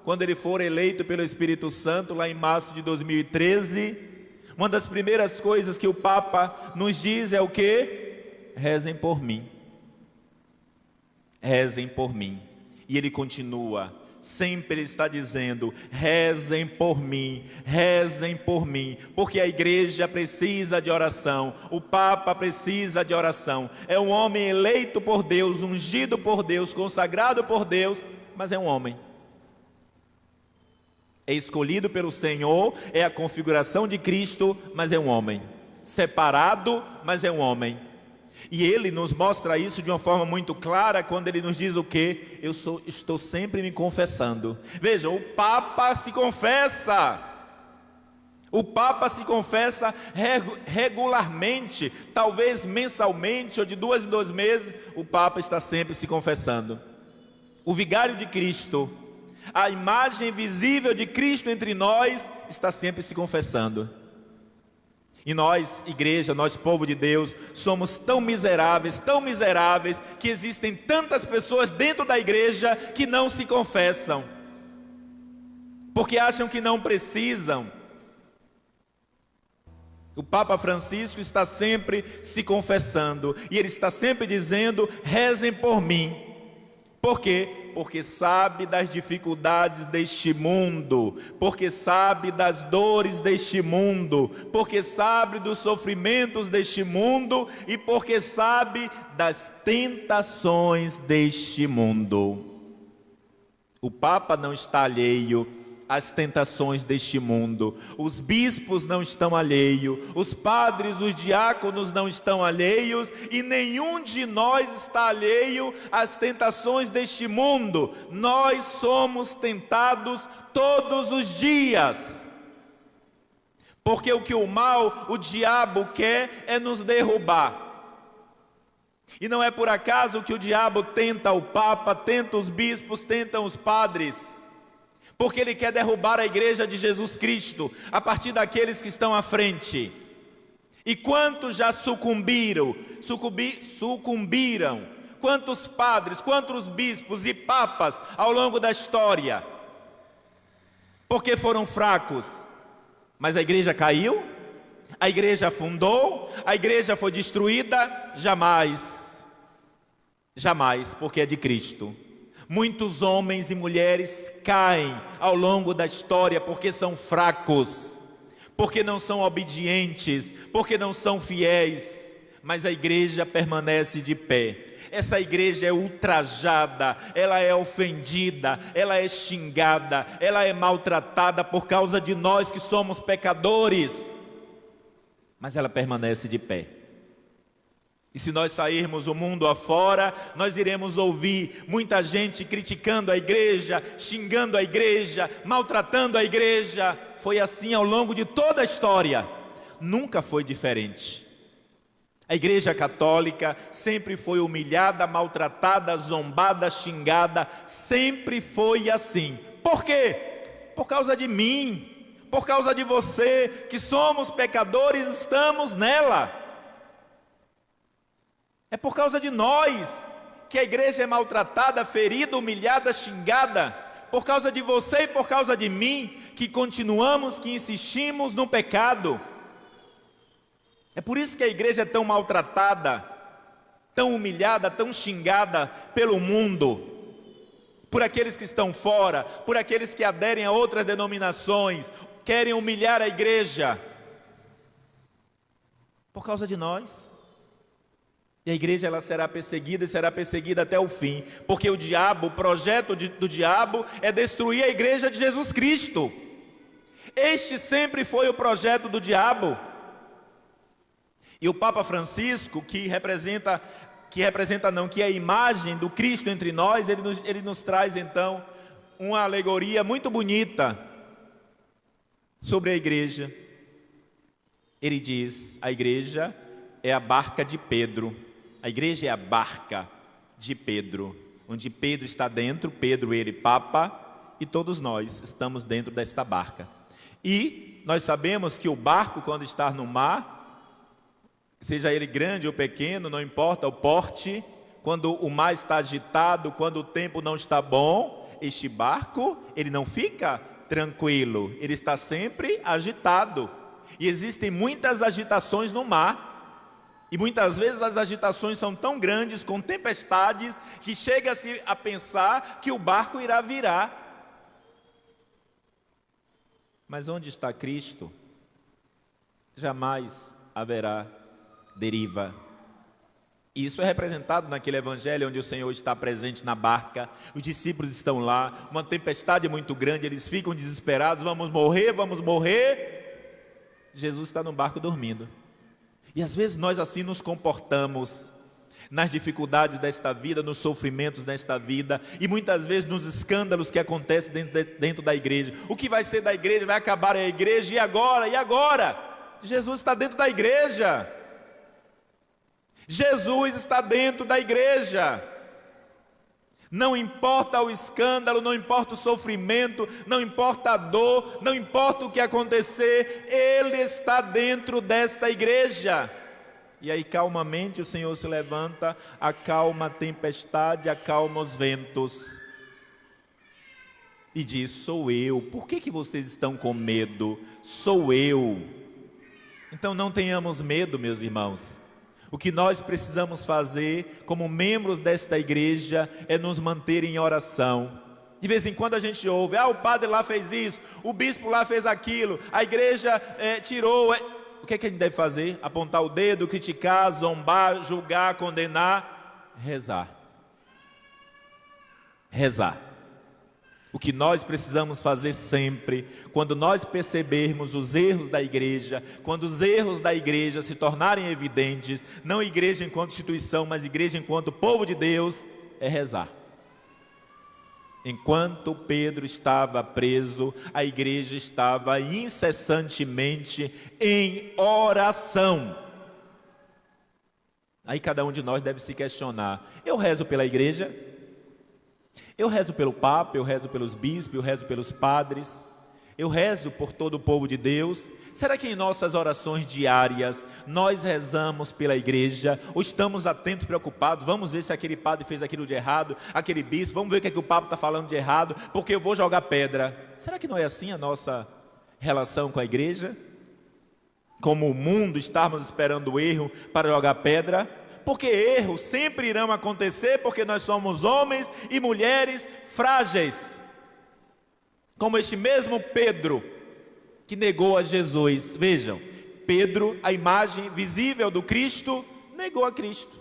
quando ele for eleito pelo Espírito Santo, lá em março de 2013, uma das primeiras coisas que o Papa nos diz é o quê? Rezem por mim. Rezem por mim. E ele continua, sempre ele está dizendo, rezem por mim, porque a igreja precisa de oração, o Papa precisa de oração, é um homem eleito por Deus, ungido por Deus, consagrado por Deus, mas é um homem. É escolhido pelo Senhor, é a configuração de Cristo, mas é um homem. Separado, mas é um homem. E ele nos mostra isso de uma forma muito clara quando ele nos diz o quê? Estou sempre me confessando. Vejam, o Papa se confessa. O Papa se confessa regularmente, talvez mensalmente ou de 2 em 2 meses, o Papa está sempre se confessando. O vigário de Cristo, a imagem visível de Cristo entre nós, está sempre se confessando. E nós, igreja, nós, povo de Deus, somos tão miseráveis, que existem tantas pessoas dentro da igreja que não se confessam, porque acham que não precisam. O Papa Francisco está sempre se confessando, e ele está sempre dizendo: rezem por mim. Por quê? Porque sabe das dificuldades deste mundo, porque sabe das dores deste mundo, porque sabe dos sofrimentos deste mundo e porque sabe das tentações deste mundo. O Papa não está alheio às tentações deste mundo, os bispos não estão alheios, os padres, os diáconos não estão alheios, e nenhum de nós está alheio às tentações deste mundo. Nós somos tentados todos os dias, porque o que o mal, o diabo quer é nos derrubar. E não é por acaso que o diabo tenta o Papa, tenta os bispos, tenta os padres, porque ele quer derrubar a igreja de Jesus Cristo, a partir daqueles que estão à frente. E quantos já sucumbiram? Quantos padres, quantos bispos e papas ao longo da história? Porque foram fracos. Mas a igreja caiu? A igreja afundou? A igreja foi destruída? Jamais. Jamais, porque é de Cristo. Muitos homens e mulheres caem ao longo da história porque são fracos, porque não são obedientes, porque não são fiéis, mas a igreja permanece de pé. Essa igreja é ultrajada, ela é ofendida, ela é xingada, ela é maltratada por causa de nós que somos pecadores, mas ela permanece de pé. E se nós sairmos o mundo afora, nós iremos ouvir muita gente criticando a igreja, xingando a igreja, maltratando a igreja. Foi assim ao longo de toda a história, nunca foi diferente. A igreja católica sempre foi humilhada, maltratada, zombada, xingada, sempre foi assim. Por quê? Por causa de mim, por causa de você, que somos pecadores, estamos nela. É por causa de nós que a igreja é maltratada, ferida, humilhada, xingada. Por causa de você e por causa de mim, que continuamos, que insistimos no pecado. É por isso que a igreja é tão maltratada, tão humilhada, tão xingada pelo mundo, por aqueles que estão fora, por aqueles que aderem a outras denominações, querem humilhar a igreja. Por causa de nós. E a igreja ela será perseguida e será perseguida até o fim, porque o diabo, o projeto do diabo é destruir a igreja de Jesus Cristo. Este sempre foi o projeto do diabo. E o Papa Francisco, que é a imagem do Cristo entre nós, ele nos traz então uma alegoria muito bonita sobre a igreja. Ele diz: a igreja é a barca de Pedro. A igreja é a barca de Pedro, onde Pedro está dentro, Pedro, ele, Papa, e todos nós estamos dentro desta barca. E nós sabemos que o barco, quando está no mar, seja ele grande ou pequeno, não importa o porte, quando o mar está agitado, quando o tempo não está bom, este barco, ele não fica tranquilo, ele está sempre agitado. E existem muitas agitações no mar. E muitas vezes as agitações são tão grandes, com tempestades, que chega-se a pensar que o barco irá virar. Mas onde está Cristo, jamais haverá deriva. E isso é representado naquele evangelho onde o Senhor está presente na barca, os discípulos estão lá, uma tempestade muito grande, eles ficam desesperados, vamos morrer. Jesus está no barco dormindo. E às vezes nós assim nos comportamos nas dificuldades desta vida, nos sofrimentos desta vida, e muitas vezes nos escândalos que acontecem dentro da igreja. O que vai ser da igreja? Vai acabar a igreja? E agora? E agora? Jesus está dentro da igreja. Jesus está dentro da igreja. Não importa o escândalo, não importa o sofrimento, não importa a dor, não importa o que acontecer, Ele está dentro desta igreja. E aí calmamente o Senhor se levanta, acalma a tempestade, acalma os ventos e diz: sou eu. Por que vocês estão com medo? Sou eu. Então não tenhamos medo, meus irmãos. O que nós precisamos fazer como membros desta igreja é nos manter em oração. De vez em quando a gente ouve: o padre lá fez isso, o bispo lá fez aquilo, a igreja tirou. O que é que a gente deve fazer? Apontar o dedo, criticar, zombar, julgar, condenar? Rezar. Rezar. O que nós precisamos fazer sempre, quando nós percebermos os erros da igreja, quando os erros da igreja se tornarem evidentes, não igreja enquanto instituição, mas igreja enquanto povo de Deus, é rezar. Enquanto Pedro estava preso, a igreja estava incessantemente em oração. Aí cada um de nós deve se questionar: eu rezo pela igreja? Eu rezo pelo Papa, eu rezo pelos bispos, eu rezo pelos padres, eu rezo por todo o povo de Deus? Será que em nossas orações diárias nós rezamos pela igreja? Ou estamos atentos, preocupados? Vamos ver se aquele padre fez aquilo de errado, aquele bispo, vamos ver o que, o Papa está falando de errado, porque eu vou jogar pedra. Será que não é assim a nossa relação com a igreja? Como o mundo, estarmos esperando o erro para jogar pedra? Porque erros sempre irão acontecer, porque nós somos homens e mulheres frágeis. Como este mesmo Pedro, que negou a Jesus. Vejam, Pedro, a imagem visível do Cristo, negou a Cristo.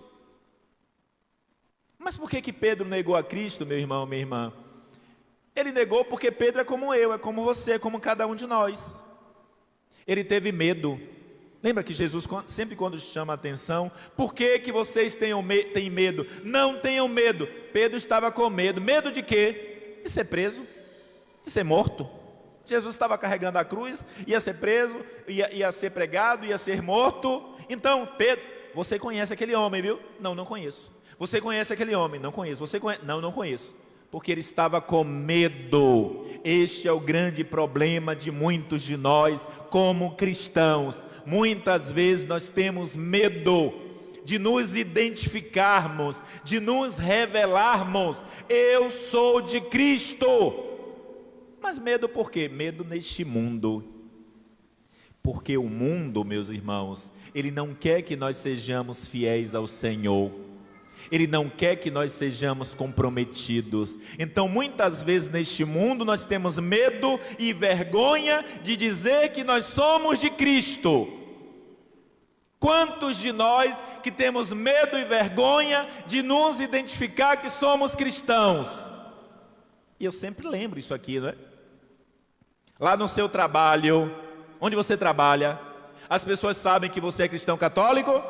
Mas por que Pedro negou a Cristo, meu irmão, minha irmã? Ele negou porque Pedro é como eu, é como você, é como cada um de nós. Ele teve medo. Lembra que Jesus, sempre quando chama a atenção: por que vocês têm medo? Não tenham medo. Pedro estava com medo. Medo de quê? De ser preso, de ser morto. Jesus estava carregando a cruz, ia ser preso, ia ser pregado, ia ser morto. Então, Pedro, você conhece aquele homem, viu? Não, não conheço. Você conhece aquele homem? Não conheço. Você conhece? Não, não conheço. Porque ele estava com medo. Este é o grande problema de muitos de nós como cristãos. Muitas vezes nós temos medo de nos identificarmos, de nos revelarmos: eu sou de Cristo. Mas medo por quê? Medo neste mundo. Porque o mundo, meus irmãos, ele não quer que nós sejamos fiéis ao Senhor. Ele não quer que nós sejamos comprometidos. Então muitas vezes neste mundo nós temos medo e vergonha de dizer que nós somos de Cristo. Quantos de nós que temos medo e vergonha de nos identificar que somos cristãos? E eu sempre lembro isso aqui, não é? Lá no seu trabalho, onde você trabalha, as pessoas sabem que você é cristão católico?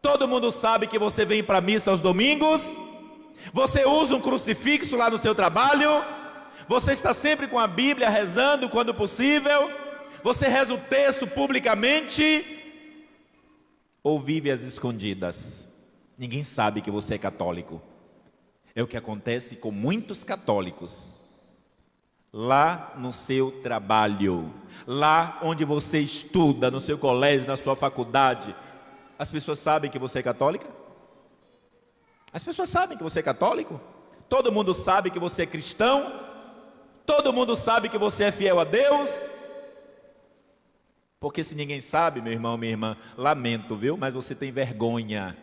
Todo mundo sabe que você vem para a missa aos domingos? Você usa um crucifixo lá no seu trabalho? Você está sempre com a Bíblia rezando quando possível? Você reza o texto publicamente? Ou vive às escondidas? Ninguém sabe que você é católico. É o que acontece com muitos católicos. Lá no seu trabalho, lá onde você estuda, no seu colégio, na sua faculdade, as pessoas sabem que você é católica? As pessoas sabem que você é católico? Todo mundo sabe que você é cristão? Todo mundo sabe que você é fiel a Deus? Porque se ninguém sabe, meu irmão, minha irmã, lamento, viu? Mas você tem vergonha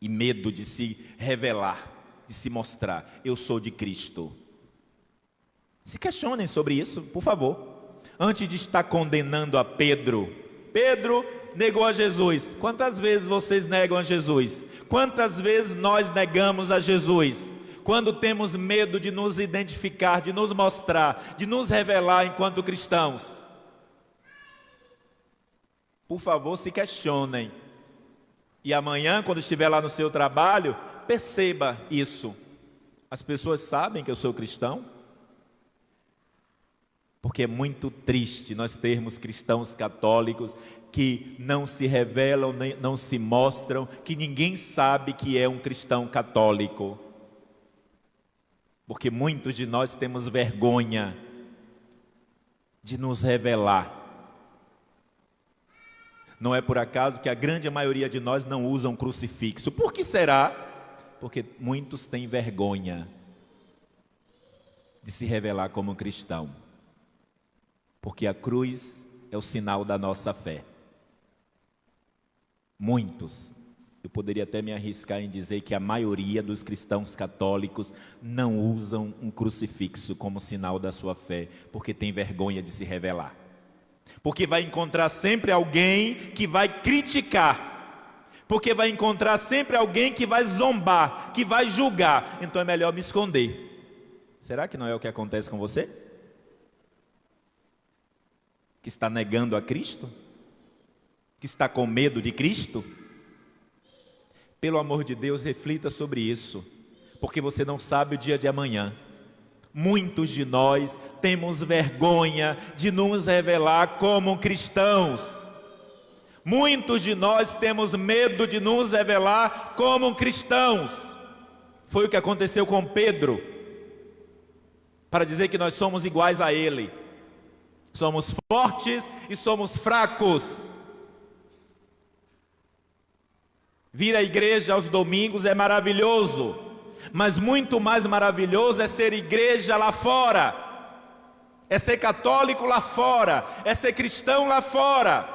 e medo de se revelar, de se mostrar: eu sou de Cristo. Se questionem sobre isso, por favor. Antes de estar condenando a Pedro negou a Jesus. Quantas vezes vocês negam a Jesus? Quantas vezes nós negamos a Jesus? Quando temos medo de nos identificar, de nos mostrar, de nos revelar enquanto cristãos. Por favor, se questionem. E amanhã, quando estiver lá no seu trabalho, perceba isso. As pessoas sabem que eu sou cristão? Porque é muito triste nós termos cristãos católicos que não se revelam, não se mostram, que ninguém sabe que é um cristão católico. Porque muitos de nós temos vergonha de nos revelar. Não é por acaso que a grande maioria de nós não usam crucifixo. Por que será? Porque muitos têm vergonha de se revelar como cristão. Porque a cruz é o sinal da nossa fé. Muitos, eu poderia até me arriscar em dizer que a maioria dos cristãos católicos não usam um crucifixo como sinal da sua fé, porque tem vergonha de se revelar. Porque vai encontrar sempre alguém que vai criticar, porque vai encontrar sempre alguém que vai zombar, que vai julgar, então é melhor me esconder. Será que não é o que acontece com você? Que está negando a Cristo? Que está com medo de Cristo? Pelo amor de Deus, reflita sobre isso, porque você não sabe o dia de amanhã. Muitos de nós temos vergonha de nos revelar como cristãos. Muitos de nós temos medo de nos revelar como cristãos. Foi o que aconteceu com Pedro, para dizer que nós somos iguais a ele. Somos fortes e somos fracos. Vir à igreja aos domingos é maravilhoso, mas muito mais maravilhoso é ser igreja lá fora, é ser católico lá fora, é ser cristão lá fora,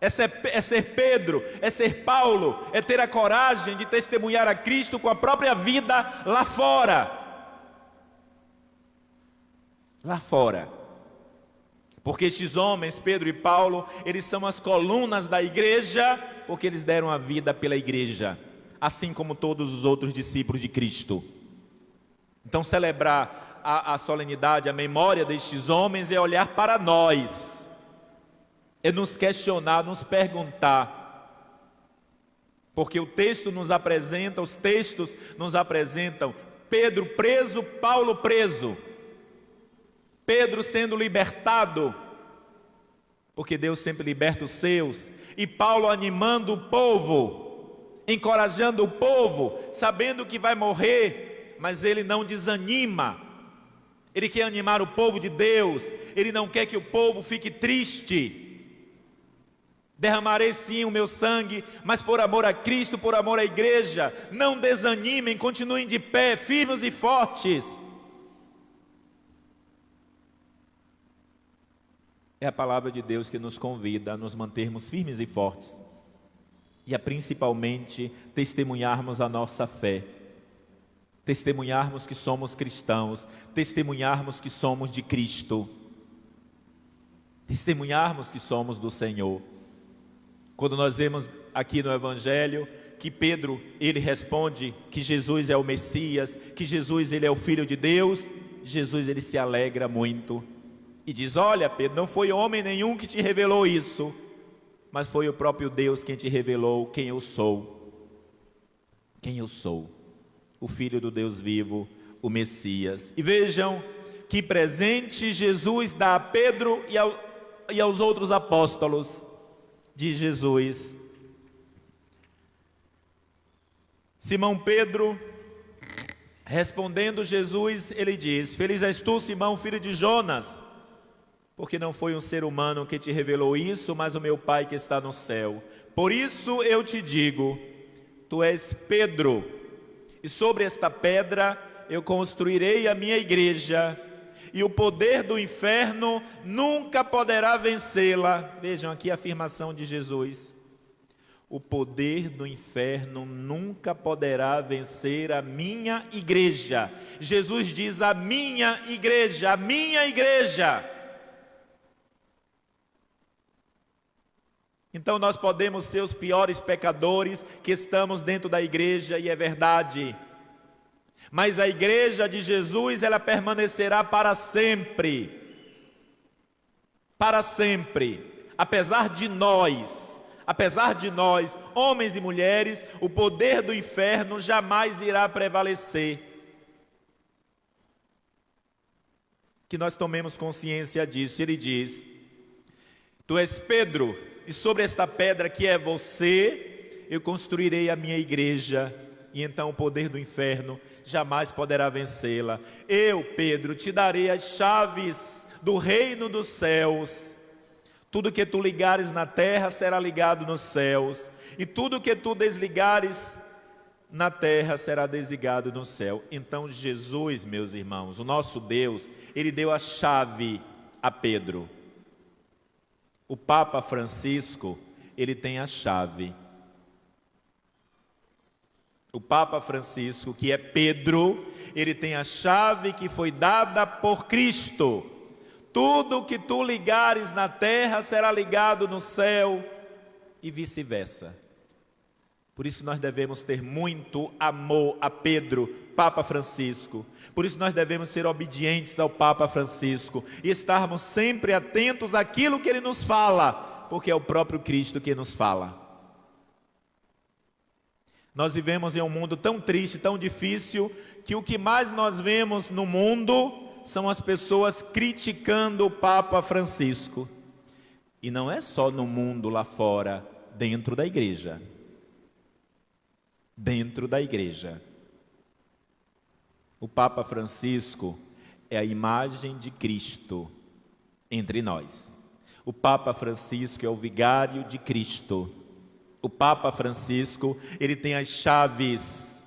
é ser Pedro, é ser Paulo, é ter a coragem de testemunhar a Cristo com a própria vida lá fora. Lá fora. Porque estes homens, Pedro e Paulo, eles são as colunas da igreja, porque eles deram a vida pela igreja, assim como todos os outros discípulos de Cristo. Então celebrar a solenidade, a memória destes homens é olhar para nós, é nos questionar, nos perguntar, porque o texto nos apresenta, os textos nos apresentam Pedro preso, Paulo preso, Pedro sendo libertado, porque Deus sempre liberta os seus, e Paulo animando o povo, encorajando o povo, sabendo que vai morrer, mas ele não desanima, ele quer animar o povo de Deus, ele não quer que o povo fique triste. Derramarei sim o meu sangue, mas por amor a Cristo, por amor à igreja, não desanimem, continuem de pé, firmes e fortes. É a palavra de Deus que nos convida a nos mantermos firmes e fortes, e a principalmente testemunharmos a nossa fé, testemunharmos que somos cristãos, testemunharmos que somos de Cristo, testemunharmos que somos do Senhor. Quando nós vemos aqui no Evangelho que Pedro, ele responde que Jesus é o Messias, que Jesus ele é o Filho de Deus, Jesus ele se alegra muito e diz: olha Pedro, não foi homem nenhum que te revelou isso, mas foi o próprio Deus quem te revelou quem eu sou. Quem eu sou, o Filho do Deus vivo, o Messias. E vejam que presente Jesus dá a Pedro e aos outros apóstolos de Jesus. Simão Pedro, respondendo Jesus, ele diz: feliz és tu, Simão, filho de Jonas, porque não foi um ser humano que te revelou isso, mas o meu Pai que está no céu. Por isso eu te digo, tu és Pedro, e sobre esta pedra eu construirei a minha igreja, e o poder do inferno nunca poderá vencê-la. Vejam aqui a afirmação de Jesus: o poder do inferno nunca poderá vencer a minha igreja. Jesus diz: a minha igreja, a minha igreja. Então nós podemos ser os piores pecadores que estamos dentro da igreja, e é verdade, mas a igreja de Jesus, ela permanecerá para sempre, apesar de nós, homens e mulheres, o poder do inferno jamais irá prevalecer. Que nós tomemos consciência disso. Ele diz: tu és Pedro, e sobre esta pedra que é você, eu construirei a minha igreja, e então o poder do inferno jamais poderá vencê-la. Eu, Pedro, te darei as chaves do reino dos céus. Tudo que tu ligares na terra será ligado nos céus, e tudo que tu desligares na terra será desligado no céu. Então Jesus, meus irmãos, o nosso Deus, Ele deu a chave a Pedro. O Papa Francisco, ele tem a chave. O Papa Francisco, que é Pedro, ele tem a chave que foi dada por Cristo. Tudo que tu ligares na terra será ligado no céu e vice-versa. Por isso nós devemos ter muito amor a Pedro, Papa Francisco. Por isso nós devemos ser obedientes ao Papa Francisco e estarmos sempre atentos àquilo que ele nos fala, porque é o próprio Cristo que nos fala. Nós vivemos em um mundo tão triste, tão difícil, que o que mais nós vemos no mundo são as pessoas criticando o Papa Francisco. E não é só no mundo lá fora, dentro da igreja. Dentro da igreja. O Papa Francisco é a imagem de Cristo entre nós. O Papa Francisco é o vigário de Cristo. O Papa Francisco, ele tem as chaves.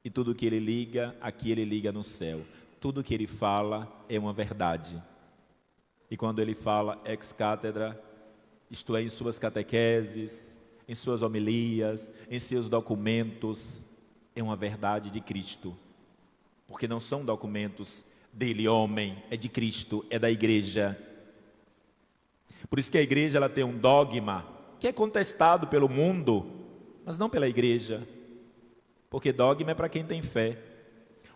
E tudo que ele liga, aqui ele liga no céu. Tudo que ele fala é uma verdade. E quando ele fala ex cátedra, isto é, em suas catequeses, em suas homilias, em seus documentos, é uma verdade de Cristo. Porque não são documentos dele, homem, é de Cristo, é da igreja. Por isso que a igreja ela tem um dogma que é contestado pelo mundo, mas não pela igreja. Porque dogma é para quem tem fé.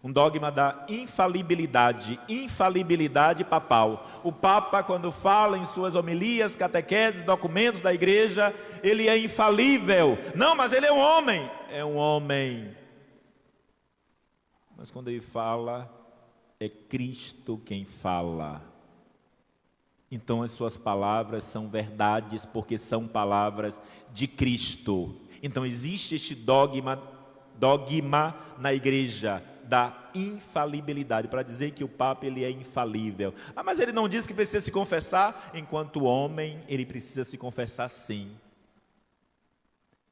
Um dogma da infalibilidade papal. O Papa, quando fala em suas homilias, catequeses, documentos da igreja, ele é infalível. Não, mas ele é um homem. É um homem. Mas quando ele fala, é Cristo quem fala. Então as suas palavras são verdades, porque são palavras de Cristo. Então existe este dogma na igreja, da infalibilidade, para dizer que o Papa ele é infalível. Ah, mas ele não diz que precisa se confessar? Enquanto homem, ele precisa se confessar sim.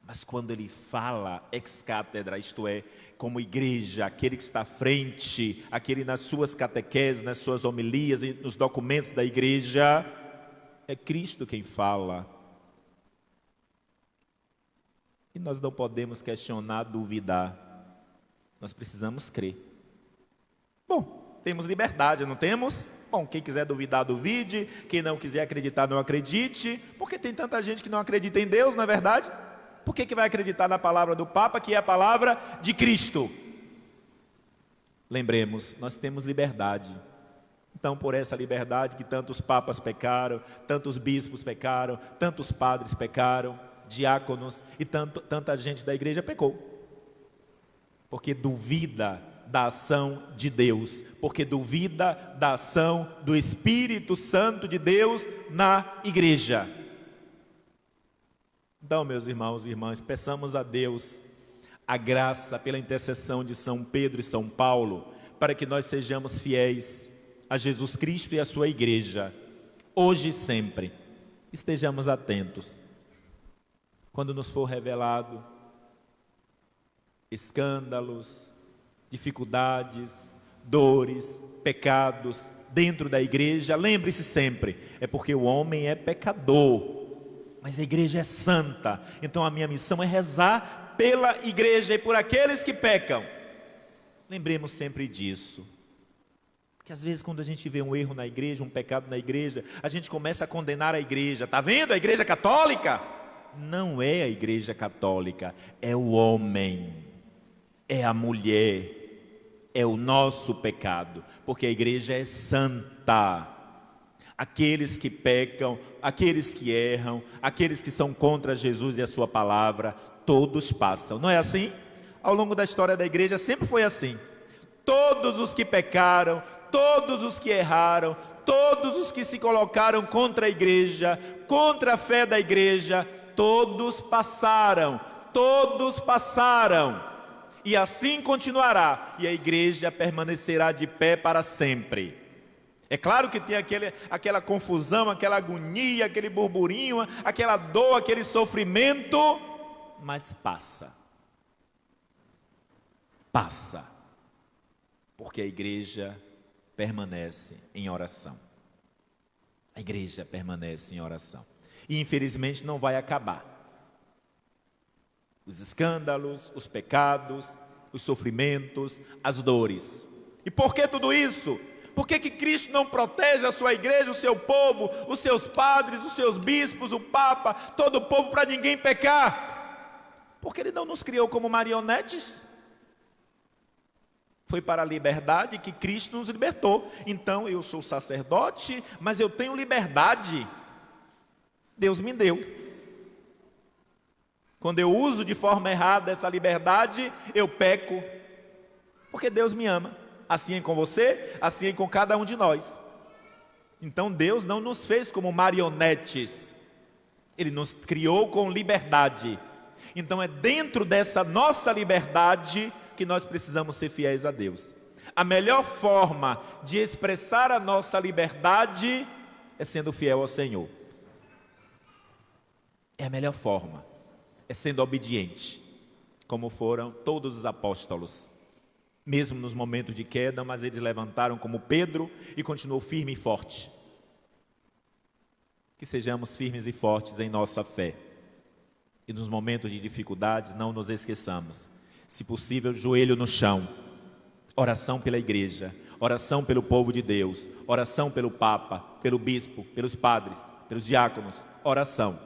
Mas quando ele fala ex cátedra, isto é, como igreja, aquele que está à frente, aquele nas suas catequeses, nas suas homilias, nos documentos da igreja, é Cristo quem fala. E nós não podemos questionar, duvidar. Nós precisamos crer. Bom, temos liberdade, não temos? Bom, quem quiser duvidar, duvide. Quem não quiser acreditar, não acredite. Porque tem tanta gente que não acredita em Deus, não é verdade? Por que vai acreditar na palavra do Papa, que é a palavra de Cristo? Lembremos, nós temos liberdade. Então, por essa liberdade que tantos papas pecaram, tantos bispos pecaram, tantos padres pecaram, diáconos e tanta gente da igreja pecou. Porque duvida da ação de Deus, porque duvida da ação do Espírito Santo de Deus na igreja. Então, meus irmãos e irmãs, peçamos a Deus a graça pela intercessão de São Pedro e São Paulo, para que nós sejamos fiéis a Jesus Cristo e a sua igreja, hoje e sempre. Estejamos atentos. Quando nos for revelado escândalos, dificuldades, dores, pecados dentro da igreja, lembre-se sempre, é porque o homem é pecador, mas a igreja é santa. Então a minha missão é rezar pela igreja e por aqueles que pecam. Lembremos sempre disso. Porque às vezes quando a gente vê um erro na igreja, um pecado na igreja, a gente começa a condenar a igreja. Está vendo a igreja católica? Não é a igreja católica, é o homem, é a mulher, é o nosso pecado. Porque a igreja é santa. Aqueles que pecam, aqueles que erram, aqueles que são contra Jesus e a sua palavra, todos passam. Não é assim? Ao longo da história da igreja sempre foi assim. Todos os que pecaram, todos os que erraram, todos os que se colocaram contra a igreja, contra a fé da igreja, todos passaram, todos passaram, e assim continuará, e a igreja permanecerá de pé para sempre. É claro que tem aquela confusão, aquela agonia, aquele burburinho, aquela dor, aquele sofrimento, mas passa. Passa. Porque a igreja permanece em oração. A igreja permanece em oração. E infelizmente não vai acabar. Os escândalos, os pecados, os sofrimentos, as dores. E por que tudo isso? Por que Cristo não protege a sua igreja, o seu povo, os seus padres, os seus bispos, o Papa, todo o povo, para ninguém pecar? Porque Ele não nos criou como marionetes. Foi para a liberdade que Cristo nos libertou. Então eu sou sacerdote, mas eu tenho liberdade. Deus me deu. Quando eu uso de forma errada essa liberdade, eu peco. Porque Deus me ama. Assim é com você, assim é com cada um de nós. Então Deus não nos fez como marionetes. Ele nos criou com liberdade. Então é dentro dessa nossa liberdade que nós precisamos ser fiéis a Deus. A melhor forma de expressar a nossa liberdade é sendo fiel ao Senhor. É a melhor forma. É sendo obediente, como foram todos os apóstolos. Mesmo nos momentos de queda, mas eles levantaram como Pedro e continuou firme e forte. Que sejamos firmes e fortes em nossa fé. E nos momentos de dificuldades não nos esqueçamos. Se possível, joelho no chão. Oração pela igreja, oração pelo povo de Deus, oração pelo Papa, pelo bispo, pelos padres, pelos diáconos, oração.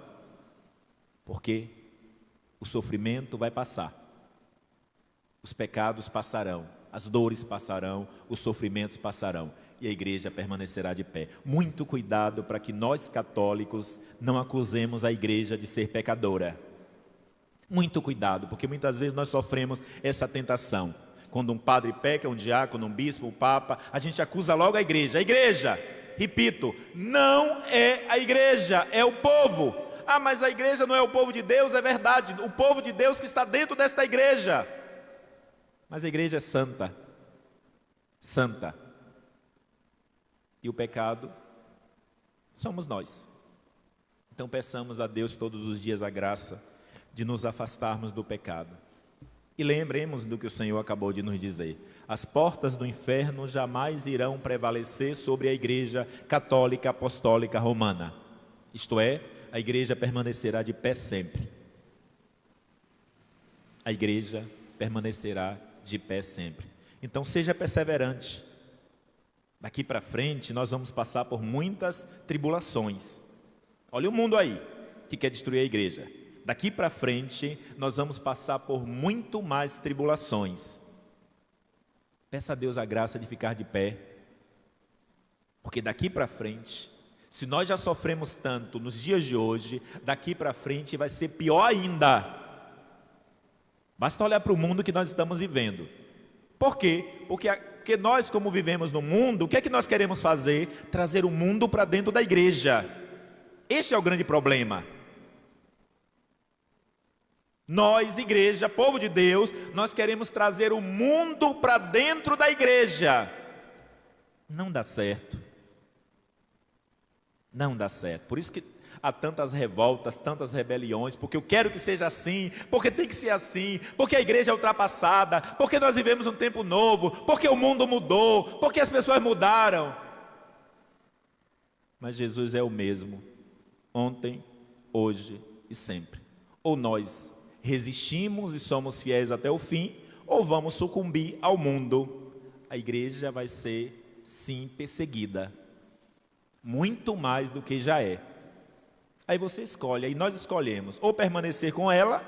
Porque o sofrimento vai passar. Os pecados passarão, as dores passarão, os sofrimentos passarão e a igreja permanecerá de pé. Muito cuidado para que nós católicos não acusemos a igreja de ser pecadora. Muito cuidado, porque muitas vezes nós sofremos essa tentação. Quando um padre peca, um diácono, um bispo, um papa, a gente acusa logo a igreja. A igreja, repito, não é a igreja, é o povo. Ah, mas a igreja não é o povo de Deus, é verdade. O povo de Deus que está dentro desta igreja. Mas a igreja é santa. Santa. E o pecado somos nós. Então peçamos a Deus todos os dias a graça de nos afastarmos do pecado. E lembremos do que o Senhor acabou de nos dizer. As portas do inferno jamais irão prevalecer sobre a igreja católica apostólica romana. Isto é, a igreja permanecerá de pé sempre. A igreja permanecerá de pé sempre. Então seja perseverante. Daqui para frente nós vamos passar por muitas tribulações. Olha o mundo aí, que quer destruir a igreja. Daqui para frente nós vamos passar por muito mais tribulações. Peça a Deus a graça de ficar de pé. Porque daqui para frente, se nós já sofremos tanto nos dias de hoje, daqui para frente vai ser pior ainda. Basta olhar para o mundo que nós estamos vivendo. Por quê? Porque nós, como vivemos no mundo, o que é que nós queremos fazer? Trazer o mundo para dentro da igreja. Este é o grande problema. Nós, igreja, povo de Deus, nós queremos trazer o mundo para dentro da igreja. Não dá certo. Não dá certo. Por isso que há tantas revoltas, tantas rebeliões, porque eu quero que seja assim, porque tem que ser assim, porque a igreja é ultrapassada, porque nós vivemos um tempo novo, porque o mundo mudou, porque as pessoas mudaram. Mas Jesus é o mesmo, ontem, hoje e sempre. Ou nós resistimos e somos fiéis até o fim, ou vamos sucumbir ao mundo. A igreja vai ser, sim, perseguida, muito mais do que já é. Aí você escolhe, aí nós escolhemos ou permanecer com ela,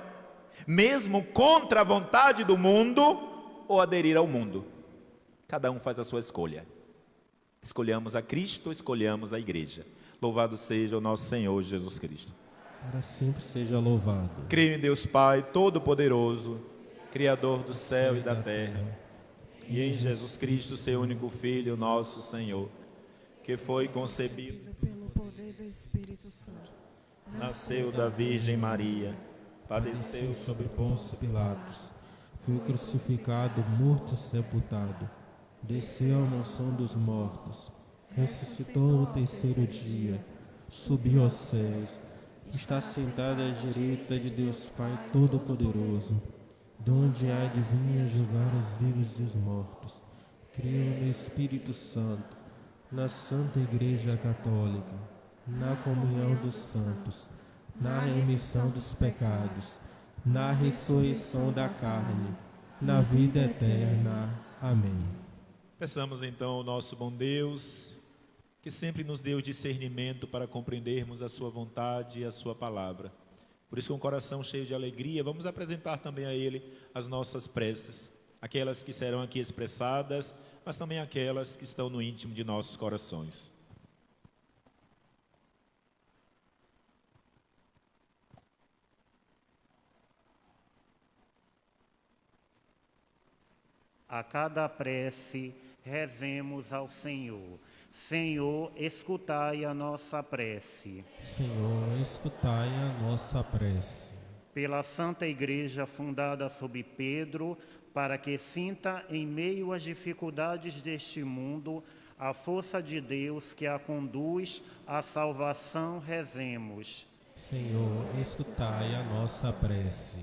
mesmo contra a vontade do mundo, ou aderir ao mundo. Cada um faz a sua escolha. Escolhamos a Cristo, escolhamos a igreja. Louvado seja o nosso Senhor Jesus Cristo. Para sempre seja louvado. Creio em Deus Pai Todo-Poderoso, Criador do céu e da terra, e em Jesus Cristo, seu único Filho, nosso Senhor, que foi concebido pelo poder do Espírito Santo. nasceu da Virgem Maria, padeceu sob Pôncio Pilatos, foi crucificado, morto e sepultado, desceu à mansão dos mortos, ressuscitou ao terceiro dia, subiu aos céus, está sentado à direita de Deus Pai Todo-Poderoso, de onde há de vir julgar os vivos e os mortos. Creio no Espírito Santo, na Santa Igreja Católica, na comunhão dos santos, na remissão dos pecados, na ressurreição da carne, na vida eterna. Amém. Peçamos então ao nosso bom Deus, que sempre nos dê o discernimento para compreendermos a sua vontade e a sua palavra. Por isso, com o coração cheio de alegria, vamos apresentar também a Ele as nossas preces, aquelas que serão aqui expressadas, mas também aquelas que estão no íntimo de nossos corações. A cada prece, rezemos ao Senhor. Senhor, escutai a nossa prece. Senhor, escutai a nossa prece. Pela Santa Igreja fundada sob Pedro, para que sinta em meio às dificuldades deste mundo a força de Deus que a conduz à salvação, rezemos. Senhor, escutai a nossa prece.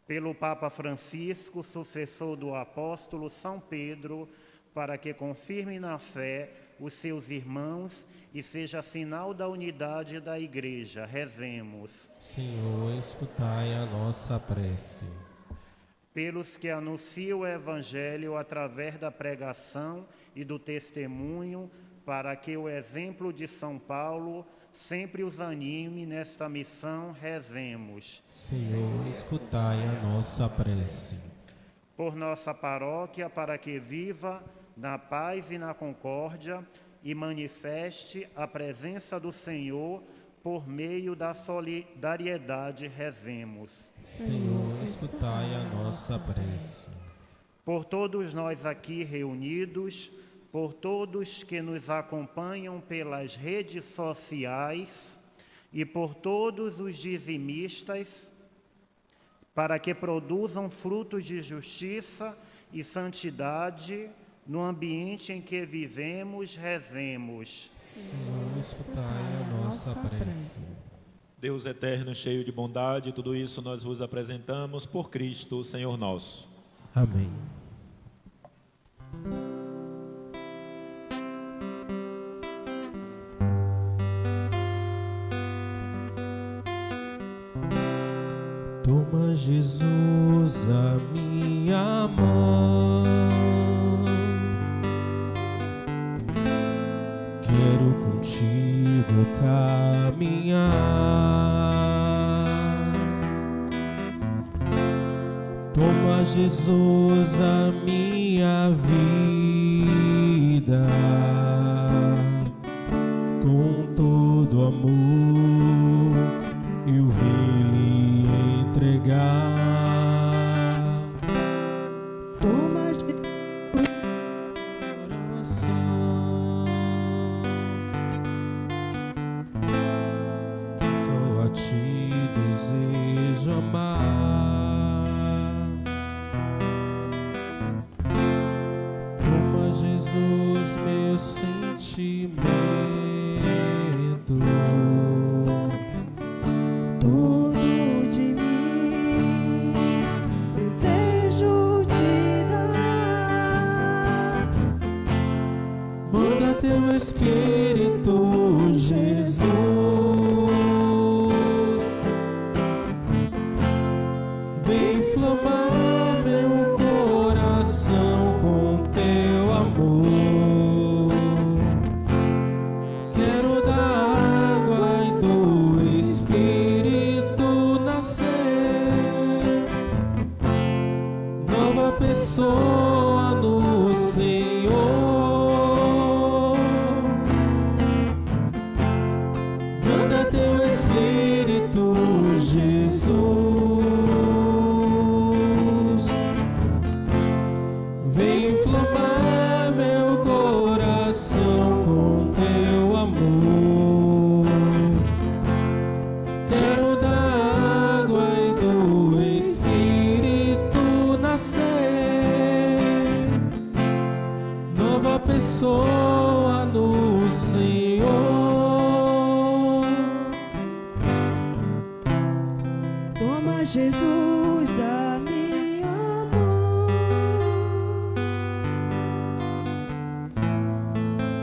Pelo Papa Francisco, sucessor do apóstolo São Pedro, para que confirme na fé os seus irmãos e seja sinal da unidade da Igreja, rezemos. Senhor, escutai a nossa prece. Pelos que anunciam o Evangelho através da pregação e do testemunho, para que o exemplo de São Paulo sempre os anime nesta missão, rezemos. Senhor, escutai a nossa prece. Por nossa paróquia, para que viva na paz e na concórdia e manifeste a presença do Senhor por meio da solidariedade, rezemos. Senhor, escutai a nossa prece. Por todos nós aqui reunidos, por todos que nos acompanham pelas redes sociais e por todos os dizimistas, para que produzam frutos de justiça e santidade no ambiente em que vivemos, rezemos. Senhor, escutai a nossa prece. Deus eterno, cheio de bondade, tudo isso nós vos apresentamos por Cristo, Senhor nosso. Amém. Toma, Jesus, a minha mão, quero contigo caminhar. Toma, Jesus, a minha vida, com todo amor eu vim lhe entregar. Toma, Coração, só a ti desejo amar. Toma, Jesus, meu sentimento, tudo de mim desejo te dar. manda teu Espírito, Jesus, vem inflamar meu coração com teu amor. Quero da água e do Espírito nascer, nova pessoa no Senhor. pessoa no Senhor. Toma, Jesus, a minha mão.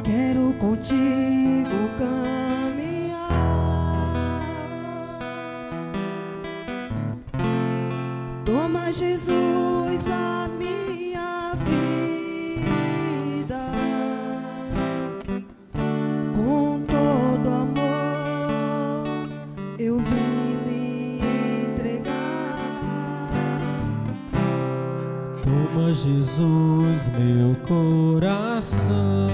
Quero contigo caminhar. Toma, Jesus, a minha vida. Com todo amor eu vim lhe entregar. Toma, Jesus, meu coração.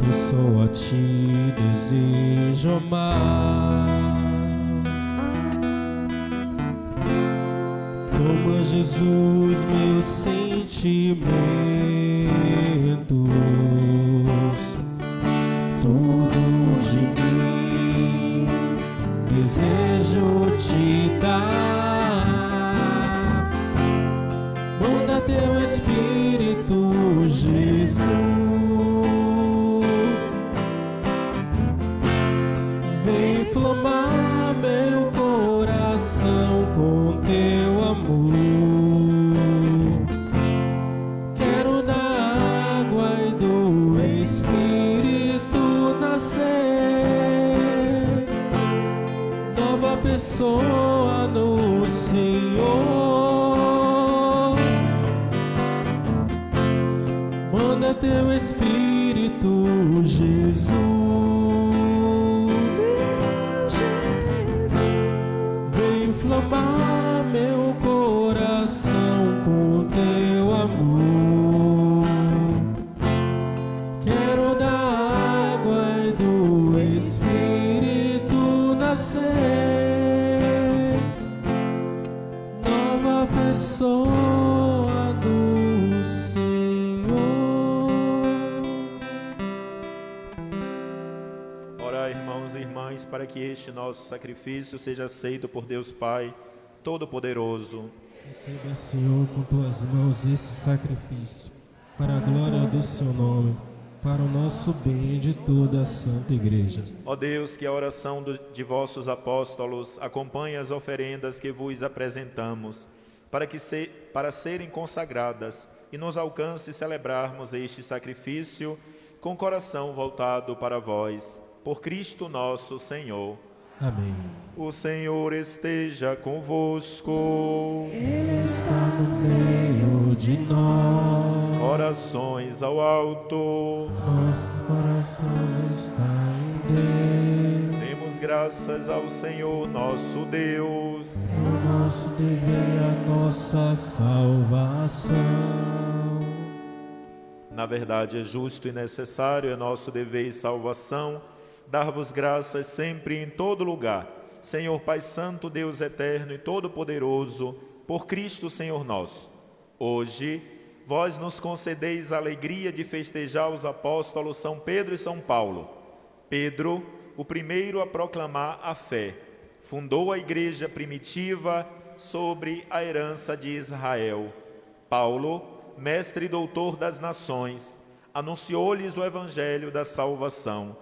Eu só a ti desejo amar. Toma, Jesus, meus sentimentos. Tudo de mim desejo te dar. Manda teu Espírito, Jesus. Vem inflamar meu coração com teu amor. Quero da água e do Espírito nascer. Nova pessoa no Senhor. Manda teu Espírito, Jesus. Vem inflamar meu coração com teu amor. Quero da água e do Espírito nascer. Nova pessoa do Senhor. Orai, irmãos e irmãs, para que este nosso sacrifício seja aceito por Deus Pai Todo-Poderoso. Receba, Senhor, com tuas mãos esse sacrifício, para a glória do seu nome, para o nosso bem e de toda a Santa Igreja. Ó Deus, que a oração de vossos apóstolos acompanhe as oferendas que vos apresentamos, para serem consagradas e nos alcance celebrarmos este sacrifício com coração voltado para vós. Por Cristo nosso Senhor. Amém. O Senhor esteja convosco. Ele está no Meio de nós, Orações ao alto. nossos corações estão em Deus. Demos graças ao Senhor nosso Deus. O nosso dever e a nossa salvação. Na verdade, é justo e necessário, é nosso dever e salvação, dar-vos graças sempre e em todo lugar, Senhor Pai Santo, Deus eterno e todo-poderoso, por Cristo Senhor nosso. Hoje, vós nos concedeis a alegria de festejar os apóstolos São Pedro e São Paulo. Pedro, o primeiro a proclamar a fé, fundou a igreja primitiva sobre a herança de Israel. Paulo, mestre e doutor das nações, anunciou-lhes o evangelho da salvação.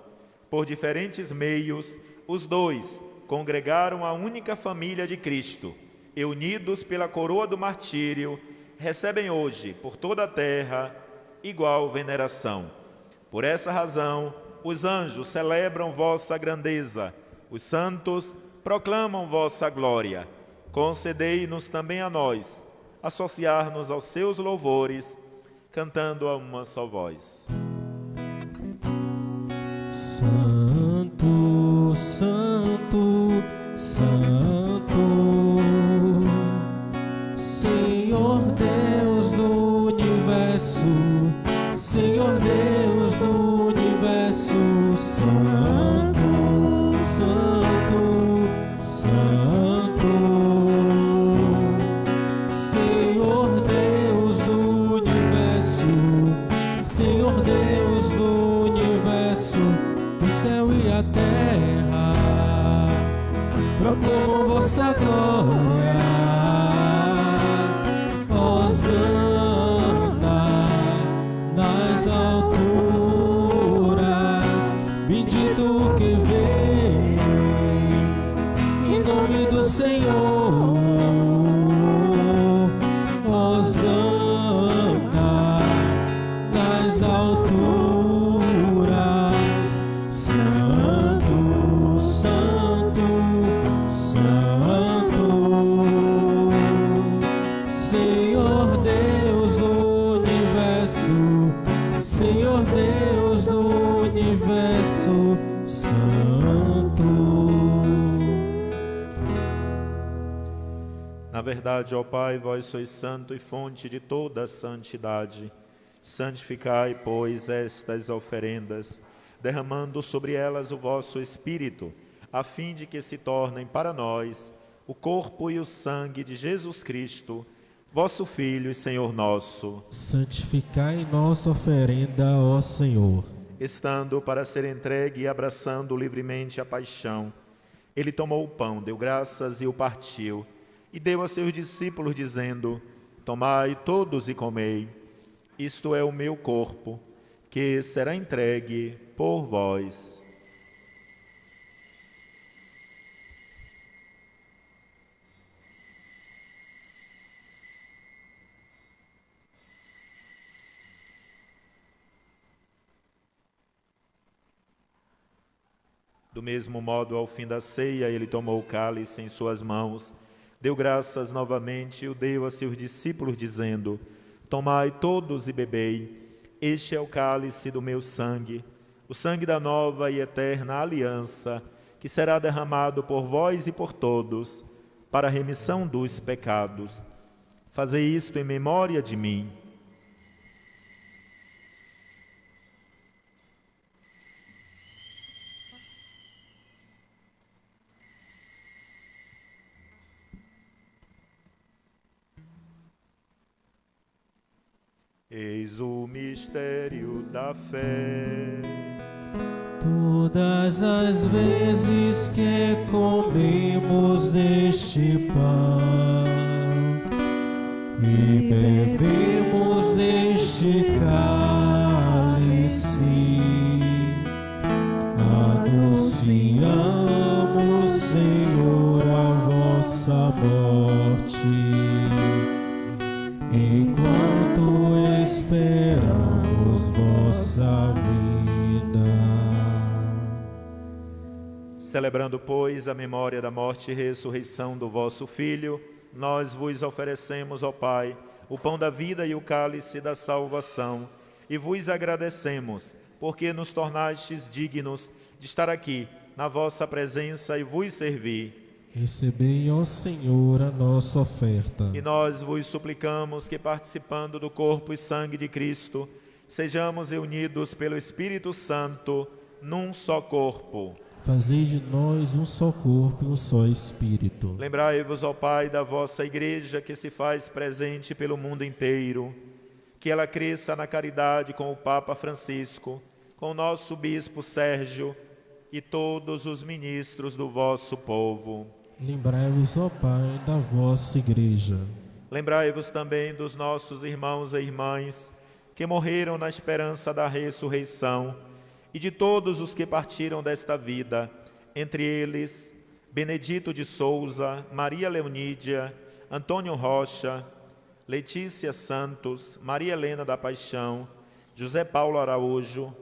Por diferentes meios, os dois congregaram a única família de Cristo e, unidos pela coroa do martírio, recebem hoje, por toda a terra, igual veneração. Por essa razão, os anjos celebram vossa grandeza, os santos proclamam vossa glória. Concedei-nos também a nós associar-nos aos seus louvores, cantando a uma só voz. Santo, Santo, Santo, Senhor Deus do universo, Senhor Deus do universo, Santo, Santo, Santo, Senhor Deus do universo, Senhor Deus do universo, o céu e a terra proclamam vossa glória. Hosana. Senhor Deus do universo, Senhor Deus do universo, Santo. Na verdade, ó Pai, vós sois santo e fonte de toda a santidade. Santificai, pois, estas oferendas, derramando sobre elas o vosso Espírito, a fim de que se tornem para nós o corpo e o sangue de Jesus Cristo, vosso Filho e Senhor nosso. Santificai nossa oferenda, ó Senhor. Estando para ser entregue e abraçando livremente a paixão, ele tomou o pão, deu graças e o partiu, e deu a seus discípulos, dizendo: Tomai todos e comei, isto é o meu corpo, que será entregue por vós. Do mesmo modo, ao fim da ceia, ele tomou o cálice em suas mãos, deu graças novamente e o deu a seus discípulos, dizendo: Tomai todos e bebei, este é o cálice do meu sangue, o sangue da nova e eterna aliança, que será derramado por vós e por todos, para a remissão dos pecados. Fazei isto em memória de mim. Eis o mistério da fé. Todas as vezes que comemos deste pão e bebemos deste cálice, anunciamos, Senhor, a vossa morte, enquanto esperamos vossa vida. Celebrando, pois, a memória da morte e ressurreição do vosso Filho, nós vos oferecemos, ó Pai, o pão da vida e o cálice da salvação, e vos agradecemos, porque nos tornastes dignos de estar aqui, na vossa presença, e vos servir. Recebei, ó Senhor, a nossa oferta. E nós vos suplicamos que, participando do corpo e sangue de Cristo, sejamos reunidos pelo Espírito Santo num só corpo. Fazei de nós um só corpo e um só Espírito. Lembrai-vos, ó Pai, da vossa Igreja que se faz presente pelo mundo inteiro, que ela cresça na caridade com o Papa Francisco, com o nosso Bispo Sérgio e todos os ministros do vosso povo. Lembrai-vos, ó Pai, da vossa Igreja. Lembrai-vos também dos nossos irmãos e irmãs que morreram na esperança da ressurreição e de todos os que partiram desta vida, entre eles Benedito de Souza, Maria Leonídia, Antônio Rocha, Letícia Santos, Maria Helena da Paixão, José Paulo Araújo,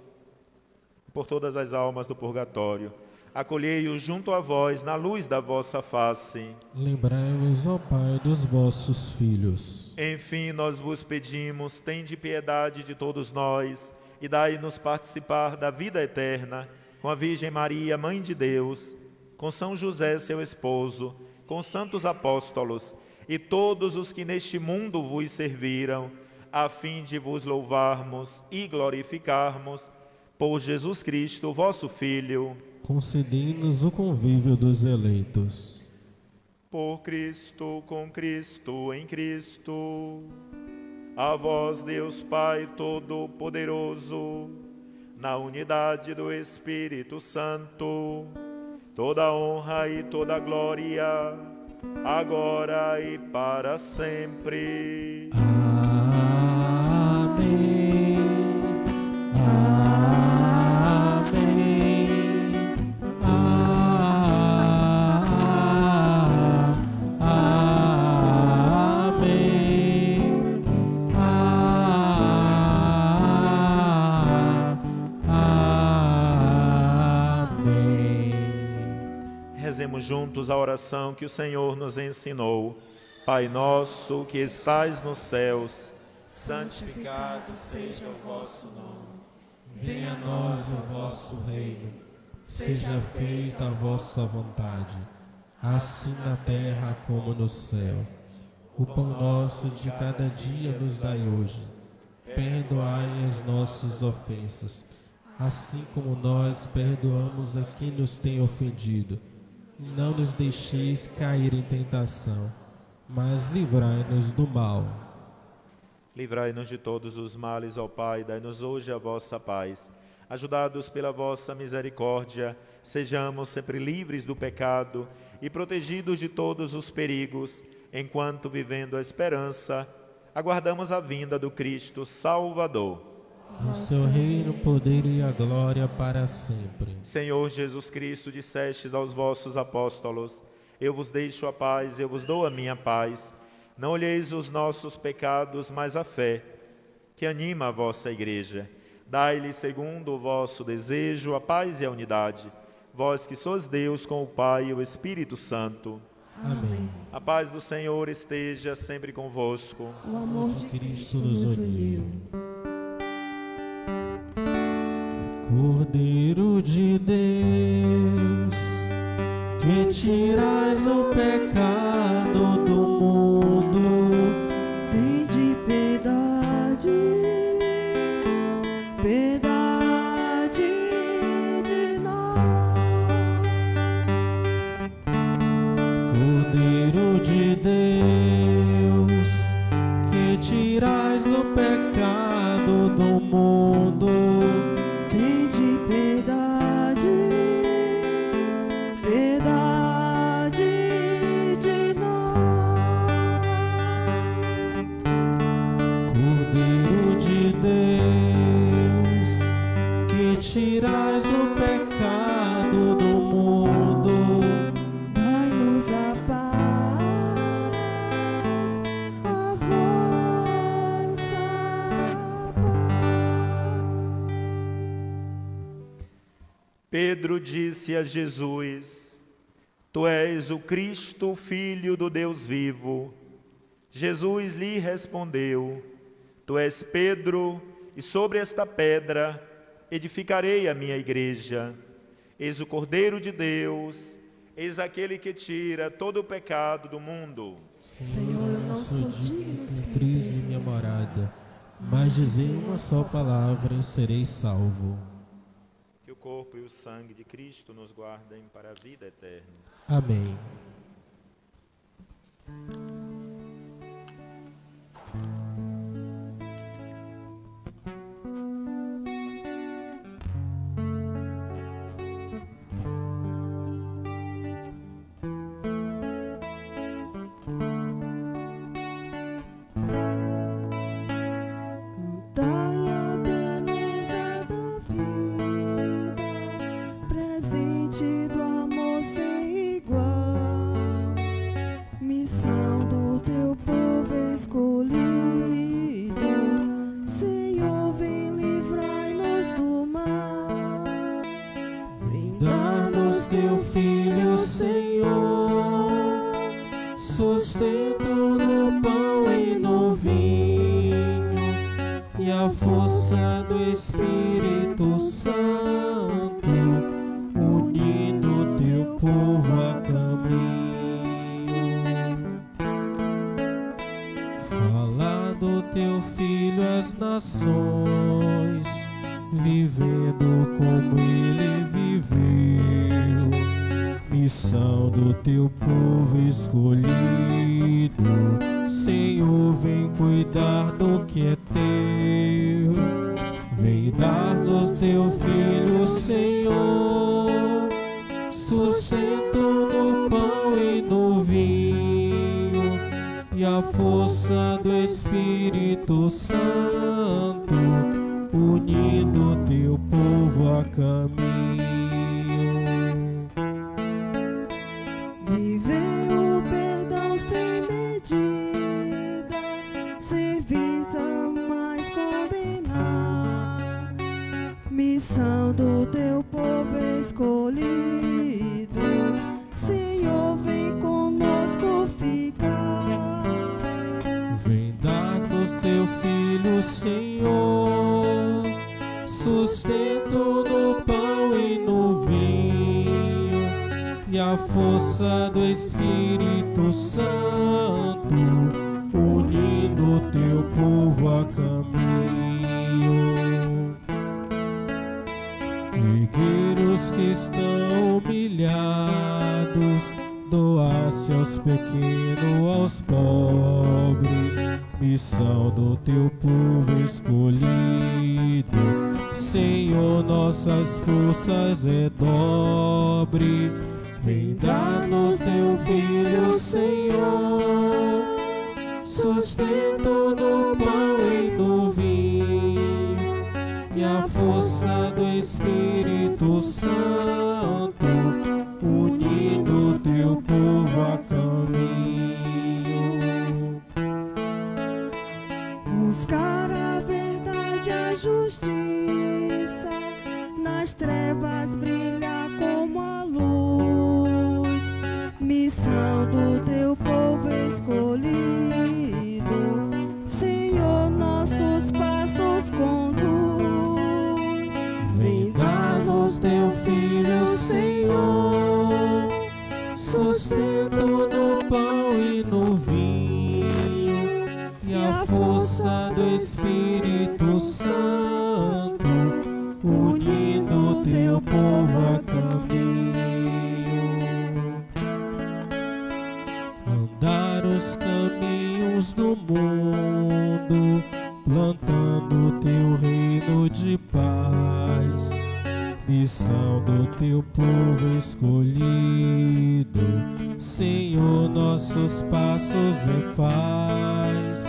por todas as almas do purgatório. Acolhei-os junto a vós na luz da vossa face. Lembrai-vos, ó Pai, dos vossos filhos. Enfim, nós vos pedimos, tende piedade de todos nós e dai-nos participar da vida eterna com a Virgem Maria, Mãe de Deus, com São José, seu esposo, com os santos apóstolos e todos os que neste mundo vos serviram, a fim de vos louvarmos e glorificarmos por Jesus Cristo, vosso Filho. Concedei-nos o convívio dos eleitos. Por Cristo, com Cristo, em Cristo. A vós, Deus Pai Todo-Poderoso, na unidade do Espírito Santo, toda honra e toda glória, agora e para sempre. Amém. Rezemos juntos a oração que o Senhor nos ensinou. Pai nosso que estais nos céus, santificado seja o vosso nome. Venha a nós o vosso reino. Seja feita a vossa vontade, assim na terra como no céu. O pão nosso de cada dia nos dai hoje. Perdoai as nossas ofensas, assim como nós perdoamos a quem nos tem ofendido. Não nos deixeis cair em tentação, mas livrai-nos do mal. Livrai-nos de todos os males, ó Pai, dai-nos hoje a vossa paz. Ajudados pela vossa misericórdia, sejamos sempre livres do pecado e protegidos de todos os perigos, enquanto, vivendo a esperança, aguardamos a vinda do Cristo Salvador. No seu reino, o poder e a glória para sempre. Senhor Jesus Cristo, dissestes aos vossos apóstolos: eu vos deixo a paz, eu vos dou a minha paz. Não olheis os nossos pecados, mas a fé, que anima a vossa igreja. Dai-lhe, segundo o vosso desejo, a paz e a unidade. Vós que sois Deus com o Pai e o Espírito Santo. Amém. A paz do Senhor esteja sempre convosco. O amor de Cristo nos uniu. Cordeiro de Deus, que tirais o pecado do mundo, tende piedade, piedade de nós. Cordeiro de Deus, que tirais o pecado do mundo, Tende piedade, piedade de nós. Cordeiro de Deus, que tirais o pecado do mundo, Dai-nos a paz, a vossa paz. Pedro disse a Jesus: Tu és o Cristo, Filho do Deus vivo. Jesus lhe respondeu: Tu és Pedro, e sobre esta pedra edificarei a minha igreja. Eis o Cordeiro de Deus, eis aquele que tira todo o pecado do mundo. Senhor, eu não sou digno que entres em minha morada, mas dizei uma só palavra e serei salvo. Que o corpo e o sangue de Cristo nos guardem para a vida eterna. Amém. Cantai a beleza da vida, presente do amor sem igual, missão do teu povo escolhido. Senhor, vem livrai-nos do mal, vem Dá-nos teu Filho, Senhor, sustento no pão e no vinho, e a força do Espírito Santo, unindo teu povo a caminho. Fala do teu Filho às nações, vivendo como ele viveu, missão do teu povo escolhido. Senhor, vem cuidar do que é teu, vem dar-nos teu Filho, Senhor, sustento no pão e no vinho, e a força do Espírito Santo, unindo teu povo a caminho. Viver o perdão sem medida, serviço a mais condenar, missão do teu povo escolhido. Senhor, vem conosco ficar, força do Espírito Santo, unindo teu povo a caminho. Erguer os que estão humilhados, doar-se aos pequenos, aos pobres, missão do teu povo escolhido. Senhor, nossas forças é dobre, vem dar-nos teu Filho, Senhor, sustento no pão e no vinho, e a força do Espírito Santo, unindo teu povo a caminho. Buscar a verdade e a justiça, nas trevas brilha como a luz, missão do teu povo escolhido. Senhor, nossos passos conduz, vem dar-nos teu Filho, Senhor, sustento no pão e no vinho, e a força do Espírito Santo, unindo teu povo a caminho. Andar os caminhos do mundo, plantando teu reino de paz, missão do teu povo escolhido. Senhor, nossos passos refaz,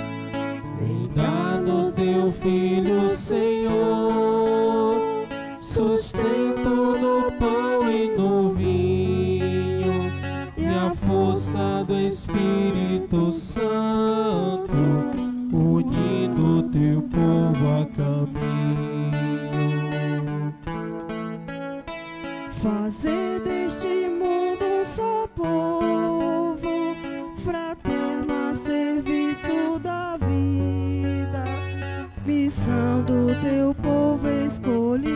vem dar-nos teu Filho, Senhor, sustento no pão e no vinho, e a força do Espírito Santo, unindo teu povo a caminho. Fazer deste mundo um só povo, fraterno a serviço da vida, missão do teu povo escolhido.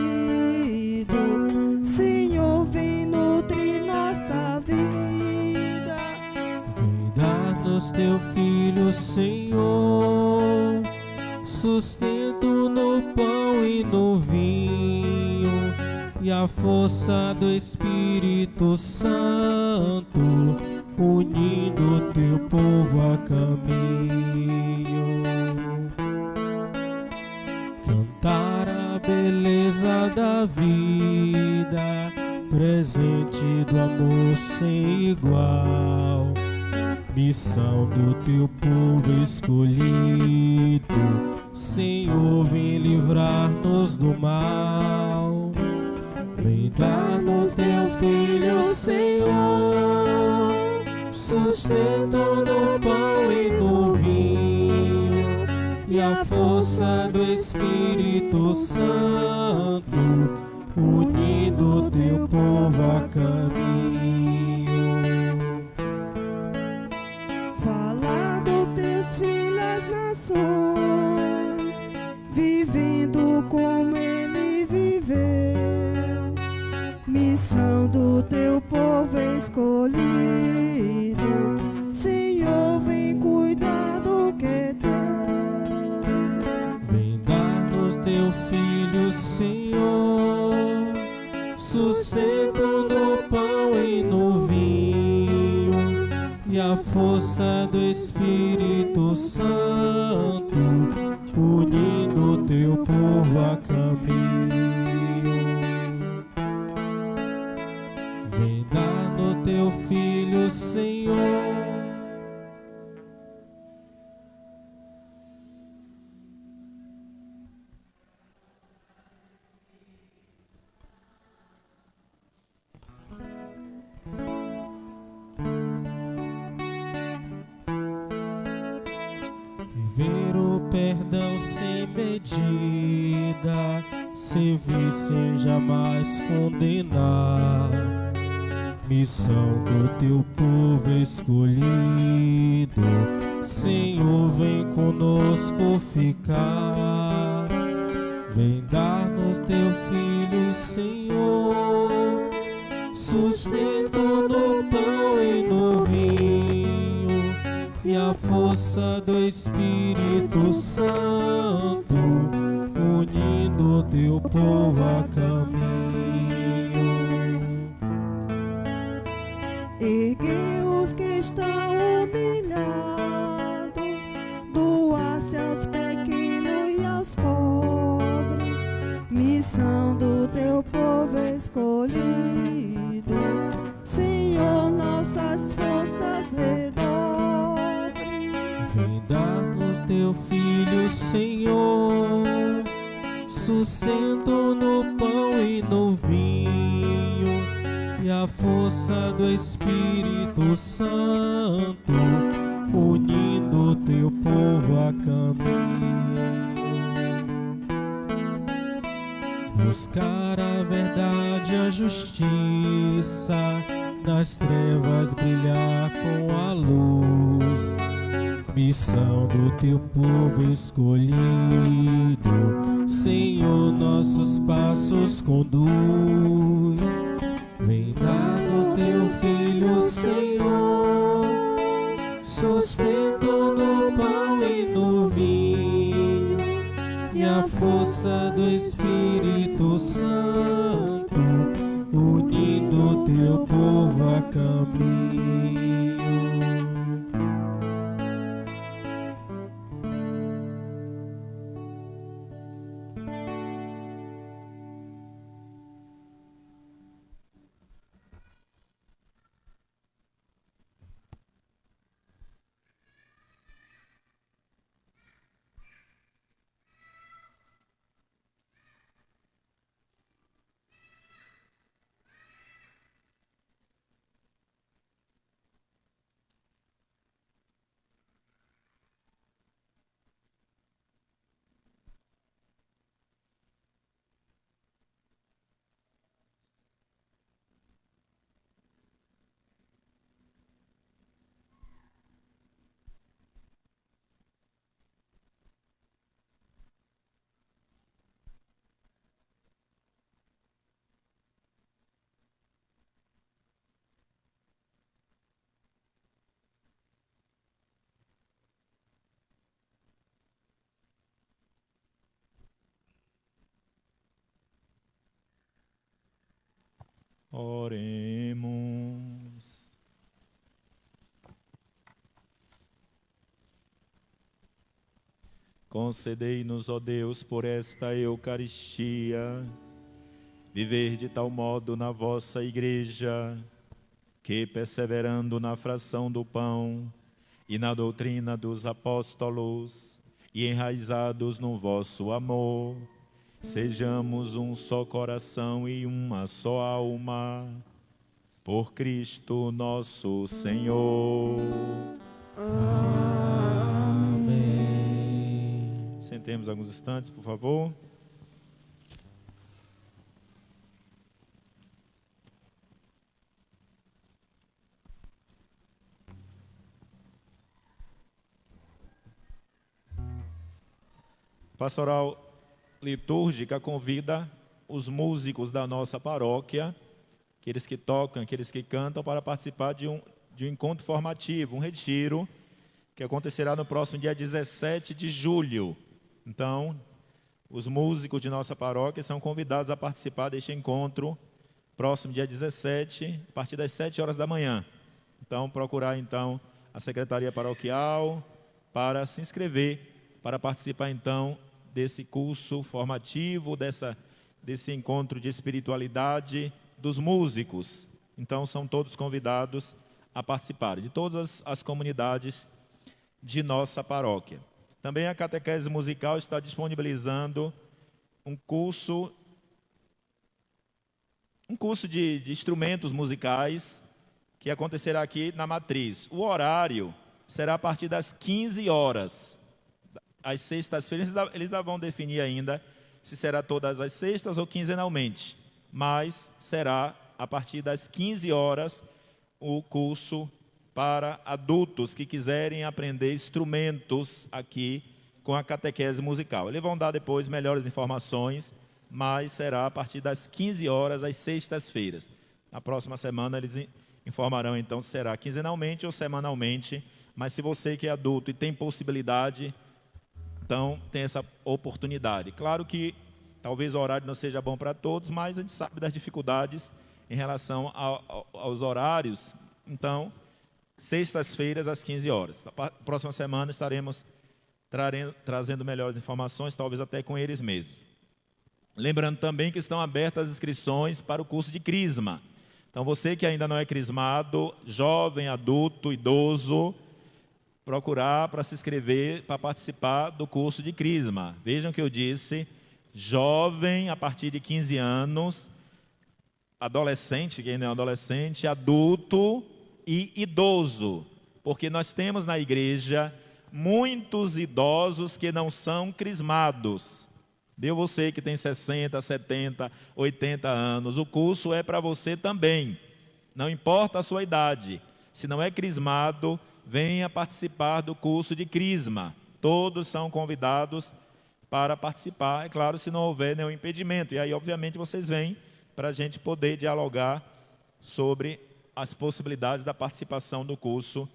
Senhor, vem nutrir nossa vida, vem dar-nos teu Filho, Senhor, sustento no pão e no vinho, e a força do Espírito Santo, unindo teu povo a caminho. Cantar a beleza da vida, presente do amor sem igual, missão do teu povo escolhido. Senhor, vem livrar-nos do mal, vem dar-nos teu Filho, Senhor, sustento no pão e no vinho, e a força do Espírito Santo, unindo teu povo a caminho. Falar dos teus filhos às nações, vivendo como ele viveu, missão do teu povo escolhido. Senhor, vem cuidar do que é teu, vem dar-nos teu Filho, Senhor, sustento no pão e no vinho, e a força do Espírito Santo, unindo teu povo a caminho. Vem dar no teu Filho, Senhor. Viver o perdão sem medida, servir sem jamais condenar, missão do teu povo escolhido. Senhor, vem conosco ficar, vem dar-nos teu Filho, Senhor, sustento no pão a força do Espírito Santo, unindo o teu povo a caminho. Ergue os que estão humilhados, doa-se aos pequenos e aos pobres, missão do teu povo escolhido. Senhor, nossas forças redobre. Vem dar o teu filho, Senhor, sustento no pão e no vinho, e a força do Espírito Santo, unindo o teu povo a caminho. Buscar a verdade e a justiça, nas trevas brilhar com a luz, missão do teu povo escolhido. Senhor, nossos passos conduz. Vem dar o teu filho, Senhor, sustento no pão e no vinho, e a força do Espírito Santo, unindo o teu povo a caminho. Oremos. Concedei-nos, ó Deus, por esta Eucaristia, viver de tal modo na vossa Igreja, que, perseverando na fração do pão e na doutrina dos apóstolos, e enraizados no vosso amor, sejamos um só coração e uma só alma, por Cristo nosso Senhor. Amém. Sentemos alguns instantes, por favor. Pastoral litúrgica convida os músicos da nossa paróquia, aqueles que tocam, aqueles que cantam, para participar de um encontro formativo, um retiro, que acontecerá no próximo dia 17 de julho. Então, os músicos de nossa paróquia são convidados a participar deste encontro, próximo dia 17, a partir das 7 horas da manhã. Então, procurar então a Secretaria Paroquial para se inscrever, para participar então desse curso formativo, desse encontro de espiritualidade dos músicos. Então, são todos convidados a participar, de todas as comunidades de nossa paróquia. Também a Catequese Musical está disponibilizando um curso de instrumentos musicais, que acontecerá aqui na Matriz. O horário será a partir das 15 horas. Às sextas-feiras, eles ainda vão definir ainda se será todas as sextas ou quinzenalmente, mas será a partir das 15 horas o curso para adultos que quiserem aprender instrumentos aqui com a catequese musical. Eles vão dar depois melhores informações, mas será a partir das 15 horas às sextas-feiras. Na próxima semana eles informarão então se será quinzenalmente ou semanalmente Mas se você que é adulto e tem possibilidade, então tem essa oportunidade. Claro que talvez o horário não seja bom para todos, mas a gente sabe das dificuldades em relação aos horários. Então, sextas-feiras às 15 horas. Na próxima semana estaremos trazendo melhores informações, talvez até com eles mesmos. Lembrando também que estão abertas as inscrições para o curso de Crisma. Então, você que ainda não é crismado, jovem, adulto, idoso, procurar para se inscrever, para participar do curso de Crisma. Vejam que eu disse, jovem a partir de 15 anos, adolescente, que ainda é um adolescente, adulto e idoso. Porque nós temos na igreja muitos idosos que não são crismados. Deu você que tem 60, 70, 80 anos, o curso é para você também. Não importa a sua idade. Se não é crismado, venha participar do curso de Crisma. Todos são convidados para participar, é claro, se não houver nenhum impedimento. E aí, obviamente, vocês vêm para a gente poder dialogar sobre as possibilidades da participação do curso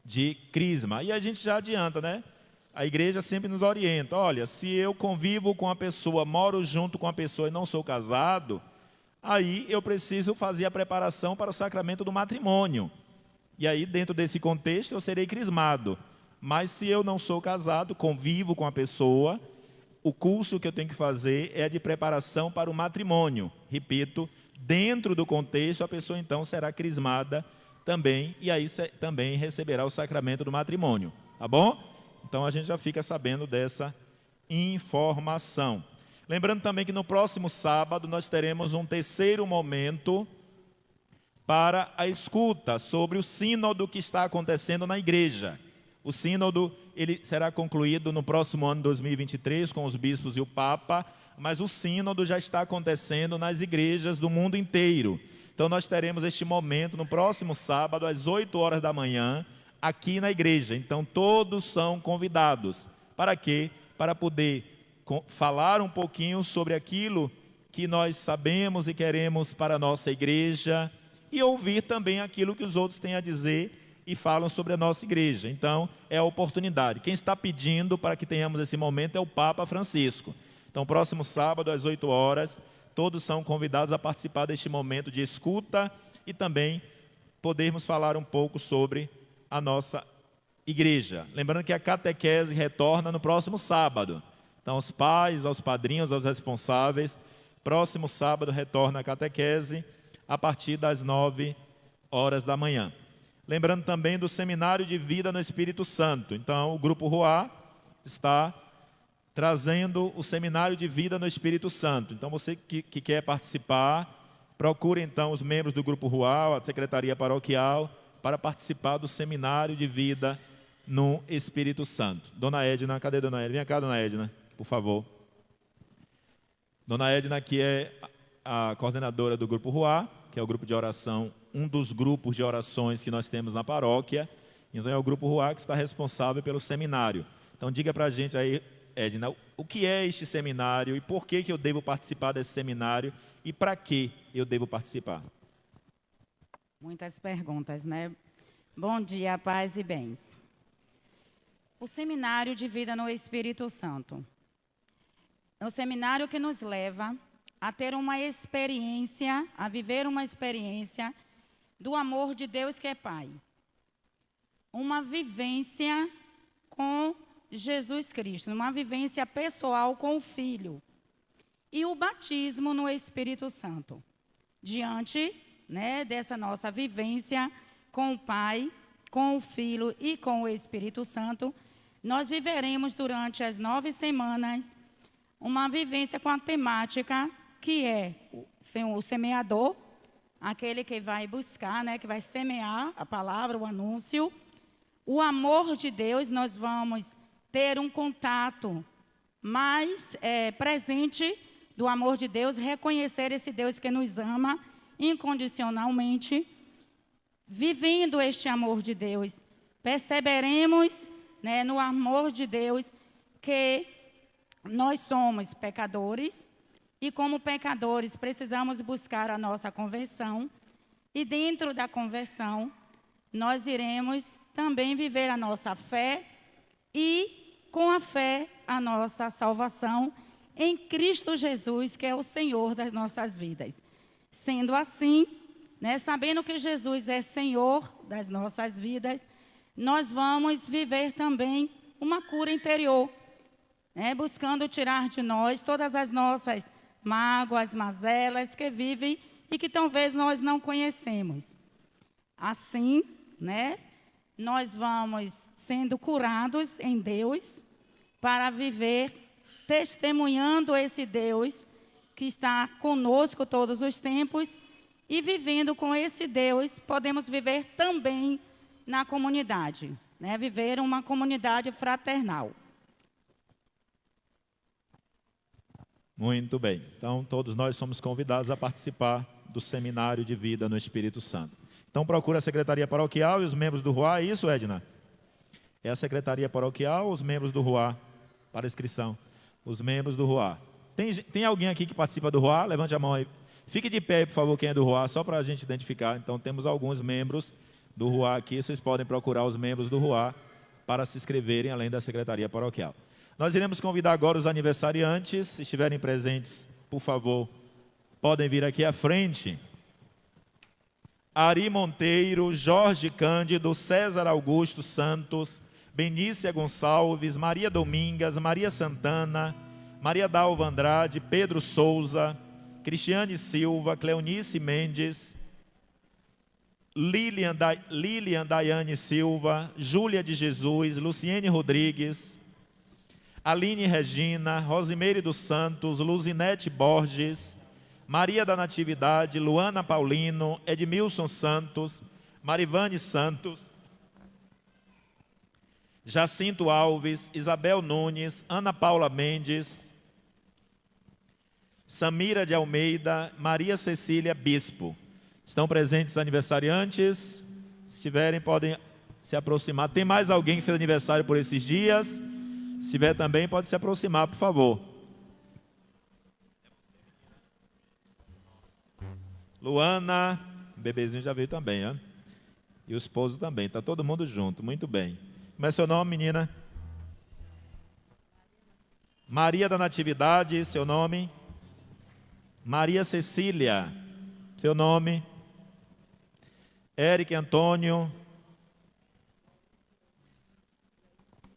de Crisma. E a gente já adianta, né? A igreja sempre nos orienta, olha, se eu convivo com a pessoa, moro junto com a pessoa e não sou casado, aí eu preciso fazer a preparação para o sacramento do matrimônio. E aí, dentro desse contexto, eu serei crismado. Mas se eu não sou casado, convivo com a pessoa, o curso que eu tenho que fazer é de preparação para o matrimônio. Repito, dentro do contexto, a pessoa então será crismada também, e aí também receberá o sacramento do matrimônio. Tá bom? Então, a gente já fica sabendo dessa informação. Lembrando também que no próximo sábado nós teremos um terceiro momento para a escuta sobre o sínodo que está acontecendo na igreja. O sínodo ele será concluído no próximo ano 2023 com os bispos e o Papa, mas o sínodo já está acontecendo nas igrejas do mundo inteiro. Então, nós teremos este momento no próximo sábado, às 8 horas da manhã, aqui na igreja. Então, todos são convidados. Para quê? Para poder falar um pouquinho sobre aquilo que nós sabemos e queremos para a nossa igreja e ouvir também aquilo que os outros têm a dizer e falam sobre a nossa igreja. Então, é a oportunidade. Quem está pedindo para que tenhamos esse momento é o Papa Francisco. Então, próximo sábado, às 8 horas, todos são convidados a participar deste momento de escuta e também podermos falar um pouco sobre a nossa igreja. Lembrando que a catequese retorna no próximo sábado. Então, aos pais, aos padrinhos, aos responsáveis, próximo sábado retorna a catequese a partir das 9 horas da manhã. Lembrando também do Seminário de Vida no Espírito Santo. Então, o Grupo Ruá está trazendo o Seminário de Vida no Espírito Santo. Então, você que quer participar, procure então os membros do Grupo Ruá, a Secretaria Paroquial, para participar do Seminário de Vida no Espírito Santo. Dona Edna, cadê Dona Edna? Vem cá, Dona Edna, por favor. Dona Edna, que é a coordenadora do Grupo Ruá, que é o grupo de oração, um dos grupos de orações que nós temos na paróquia. Então, é o Grupo Ruá que está responsável pelo seminário. Então, diga para a gente aí, Edna, o que é este seminário e por que eu devo participar desse seminário e para que eu devo participar? Muitas perguntas, né? Bom dia, paz e bens. O Seminário de Vida no Espírito Santo. É um seminário que nos leva a ter uma experiência, a viver uma experiência do amor de Deus que é Pai. Uma vivência com Jesus Cristo, uma vivência pessoal com o Filho. E o batismo no Espírito Santo. Diante dessa nossa vivência com o Pai, com o Filho e com o Espírito Santo, nós viveremos durante as 9 semanas uma vivência com a temática que é o semeador, aquele que vai buscar, que vai semear a palavra, o anúncio. O amor de Deus, nós vamos ter um contato mais presente do amor de Deus, reconhecer esse Deus que nos ama incondicionalmente, vivendo este amor de Deus. Perceberemos no amor de Deus que nós somos pecadores e, como pecadores, precisamos buscar a nossa conversão. E dentro da conversão, nós iremos também viver a nossa fé e, com a fé, a nossa salvação em Cristo Jesus, que é o Senhor das nossas vidas. Sendo assim, sabendo que Jesus é Senhor das nossas vidas, nós vamos viver também uma cura interior, buscando tirar de nós todas as nossas mágoas, mazelas que vivem e que talvez nós não conhecemos. Assim, nós vamos sendo curados em Deus para viver testemunhando esse Deus que está conosco todos os tempos e vivendo com esse Deus, podemos viver também na comunidade, viver uma comunidade fraternal. Muito bem. Então, todos nós somos convidados a participar do Seminário de Vida no Espírito Santo. Então, procura a Secretaria Paroquial e os membros do RUA. É isso, Edna? É a Secretaria Paroquial ou os membros do RUA para inscrição? Os membros do RUA. Tem alguém aqui que participa do RUA? Levante a mão aí. Fique de pé, por favor, quem é do RUA, só para a gente identificar. Então, temos alguns membros do RUA aqui. Vocês podem procurar os membros do RUA para se inscreverem, além da Secretaria Paroquial. Nós iremos convidar agora os aniversariantes. Se estiverem presentes, por favor, podem vir aqui à frente. Ari Monteiro, Jorge Cândido, César Augusto Santos, Benícia Gonçalves, Maria Domingas, Maria Santana, Maria Dalva Andrade, Pedro Souza, Cristiane Silva, Cleonice Mendes, Lilian Daiane Silva, Júlia de Jesus, Luciene Rodrigues, Aline Regina, Rosimeire dos Santos, Luzinete Borges, Maria da Natividade, Luana Paulino, Edmilson Santos, Marivane Santos, Jacinto Alves, Isabel Nunes, Ana Paula Mendes, Samira de Almeida, Maria Cecília Bispo. Estão presentes os aniversariantes? Se tiverem, podem se aproximar. Tem mais alguém que fez aniversário por esses dias? Se tiver também, pode se aproximar, por favor. Luana, o bebezinho já veio também, hein? E o esposo também, está todo mundo junto, muito bem. Como é seu nome, menina? Maria da Natividade, seu nome? Maria Cecília, seu nome? Eric Antônio.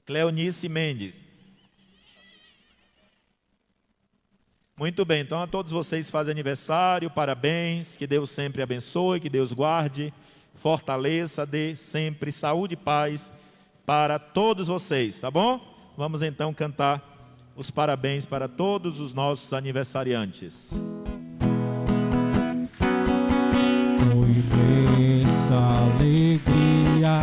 Cleonice Mendes. Muito bem, então a todos vocês que fazem aniversário, parabéns, que Deus sempre abençoe, que Deus guarde, fortaleça, dê sempre saúde e paz para todos vocês, tá bom? Vamos então cantar os parabéns para todos os nossos aniversariantes. Com imensa alegria,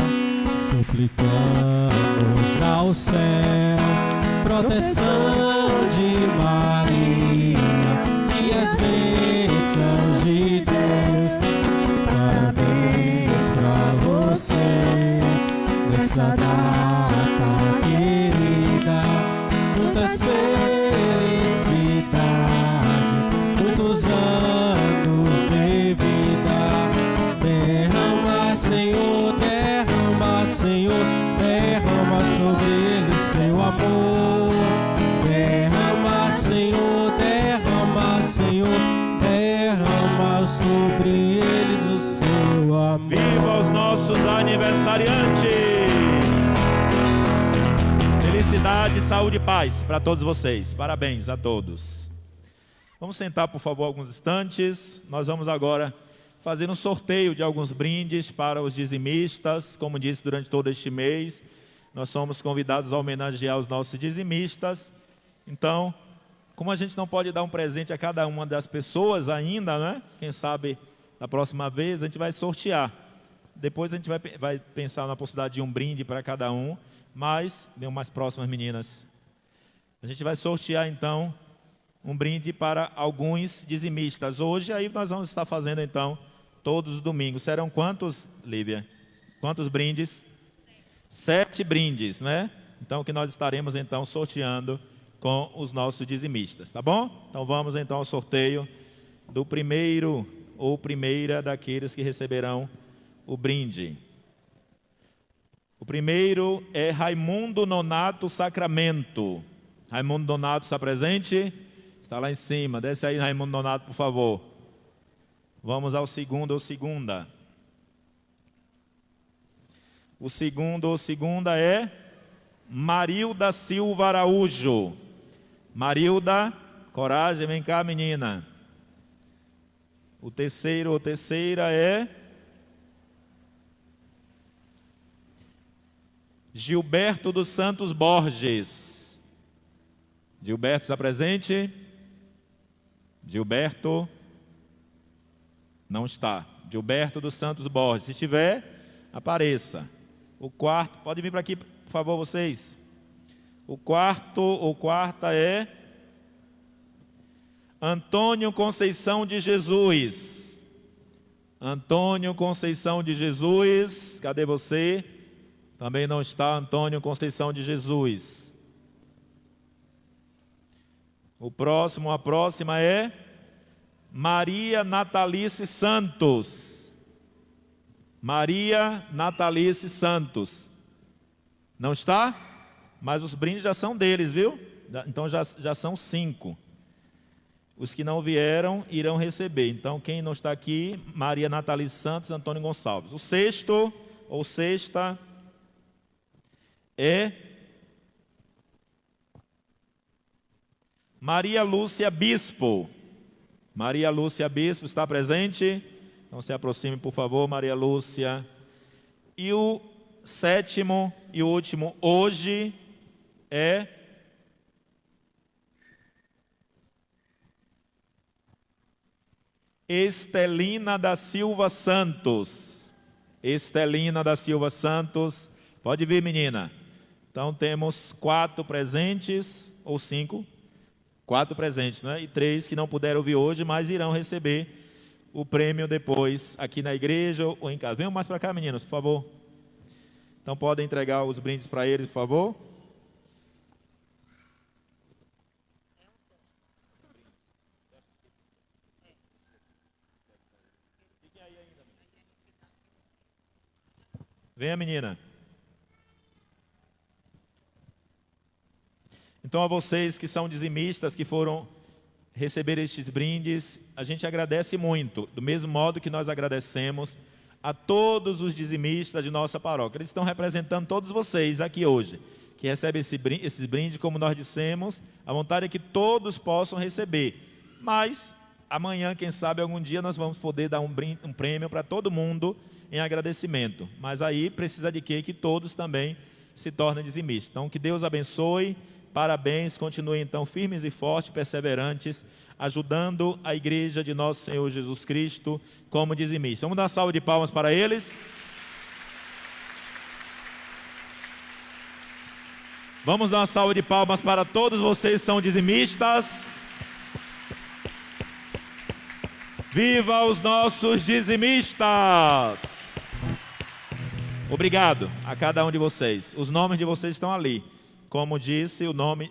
suplicamos ao céu proteção de Maria e as bênçãos de Deus. Parabéns pra você nessa data querida, muitas felicidades, muitos anos de vida. Derrama, Senhor, derrama, Senhor, derrama sobre eles seu amor. Derrama, Senhor, derrama, Senhor, derrama sobre eles o seu amor. Viva os nossos aniversariantes! Felicidade, saúde e paz para todos vocês. Parabéns a todos. Vamos sentar, por favor, alguns instantes. Nós vamos agora fazer um sorteio de alguns brindes para os dizimistas. Como disse, durante todo este mês, nós somos convidados a homenagear os nossos dizimistas. Então, como a gente não pode dar um presente a cada uma das pessoas ainda, né? Quem sabe, na próxima vez, a gente vai sortear. Depois a gente vai pensar na possibilidade de um brinde para cada um, mas, bem mais próximas meninas, a gente vai sortear então um brinde para alguns dizimistas. Hoje, aí nós vamos estar fazendo então, todos os domingos. Serão quantos, Lívia? Quantos brindes? 7 brindes, né? Então, que nós estaremos então sorteando com os nossos dizimistas, tá bom? Então, vamos então ao sorteio do primeiro ou primeira daqueles que receberão o brinde. O primeiro é Raimundo Nonato Sacramento. Raimundo Nonato está presente? Está lá em cima. Desce aí, Raimundo Nonato, por favor. Vamos ao segundo ou segunda. O segundo ou segunda é Marilda Silva Araújo. Marilda, coragem, vem cá, menina. O terceiro ou terceira é Gilberto dos Santos Borges. Gilberto está presente? Gilberto não está. Gilberto dos Santos Borges. Se estiver, apareça. O quarto, pode vir para aqui, por favor, vocês. O quarto ou quarta é Antônio Conceição de Jesus. Antônio Conceição de Jesus, cadê você? Também não está Antônio Conceição de Jesus. O próximo, a próxima é Maria Natalice Santos. Maria Natalice Santos. Não está? Mas os brindes já são deles, viu? Então já são 5. Os que não vieram irão receber. Então quem não está aqui, Maria Natalice Santos, Antônio Gonçalves. O sexto ou sexta é Maria Lúcia Bispo. Maria Lúcia Bispo está presente? Então se aproxime, por favor, Maria Lúcia. E o sétimo e último hoje é Estelina da Silva Santos. Estelina da Silva Santos. Pode vir, menina. Então temos 4 presentes, ou 5. 4 presentes, né? E 3 que não puderam vir hoje, mas irão receber o prêmio depois, aqui na igreja ou em casa. Venham mais para cá, meninos, por favor. Então podem entregar os brindes para eles, por favor. Venha, menina. Então, a vocês que são dizimistas, que foram receber estes brindes, a gente agradece muito, do mesmo modo que nós agradecemos a todos os dizimistas de nossa paróquia. Eles estão representando todos vocês aqui hoje, que recebem esses brindes, como nós dissemos, a vontade é que todos possam receber. Mas, amanhã, quem sabe, algum dia nós vamos poder dar um prêmio para todo mundo em agradecimento. Mas aí precisa de quê? Que todos também se tornem dizimistas. Então, que Deus abençoe. Parabéns, continuem então firmes e fortes, perseverantes, ajudando a igreja de nosso Senhor Jesus Cristo como dizimistas. Vamos dar uma salva de palmas para eles. Vamos dar uma salva de palmas para todos vocês que são dizimistas. Viva os nossos dizimistas! Obrigado a cada um de vocês. Os nomes de vocês estão ali. Como disse,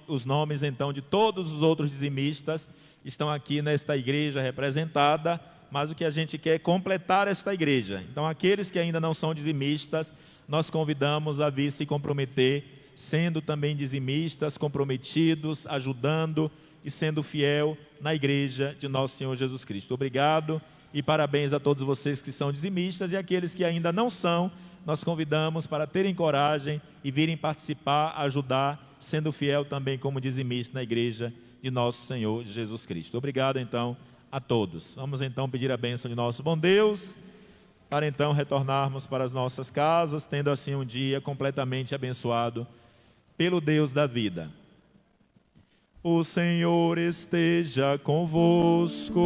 os nomes então de todos os outros dizimistas estão aqui nesta igreja representada, mas o que a gente quer é completar esta igreja. Então, aqueles que ainda não são dizimistas, nós convidamos a vir se comprometer, sendo também dizimistas, comprometidos, ajudando e sendo fiel na igreja de nosso Senhor Jesus Cristo. Obrigado e parabéns a todos vocês que são dizimistas e aqueles que ainda não são, nós convidamos para terem coragem e virem participar, ajudar, sendo fiel também como dizimista na igreja de nosso Senhor Jesus Cristo. Obrigado então a todos. Vamos então pedir a bênção de nosso bom Deus, para então retornarmos para as nossas casas, tendo assim um dia completamente abençoado pelo Deus da vida. O Senhor esteja convosco.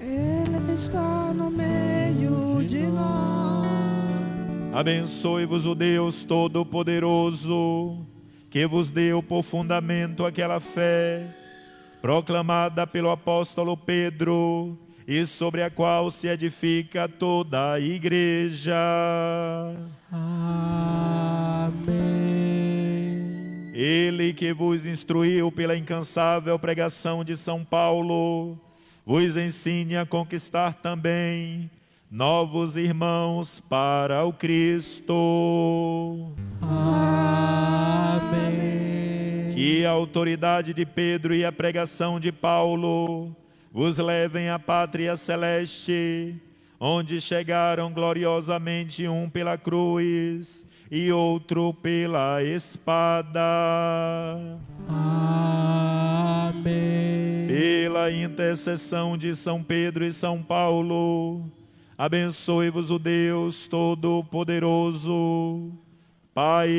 Ele está no meio de nós. Abençoe-vos o Deus Todo-Poderoso, que vos deu por fundamento aquela fé, proclamada pelo apóstolo Pedro, e sobre a qual se edifica toda a igreja. Amém. Ele que vos instruiu pela incansável pregação de São Paulo, vos ensine a conquistar também novos irmãos para o Cristo. Amém. Que a autoridade de Pedro e a pregação de Paulo vos levem à pátria celeste, onde chegaram gloriosamente um pela cruz e outro pela espada. Amém. Pela intercessão de São Pedro e São Paulo, abençoe-vos o Deus Todo-Poderoso, Pai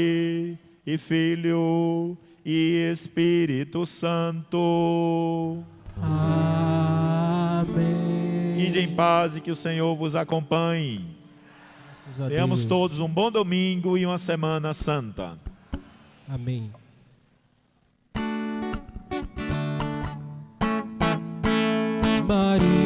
e Filho e Espírito Santo. Amém. Ide em paz e que o Senhor vos acompanhe. Graças a Tenhamos Deus. todos um bom domingo e uma semana santa. Amém. Maria.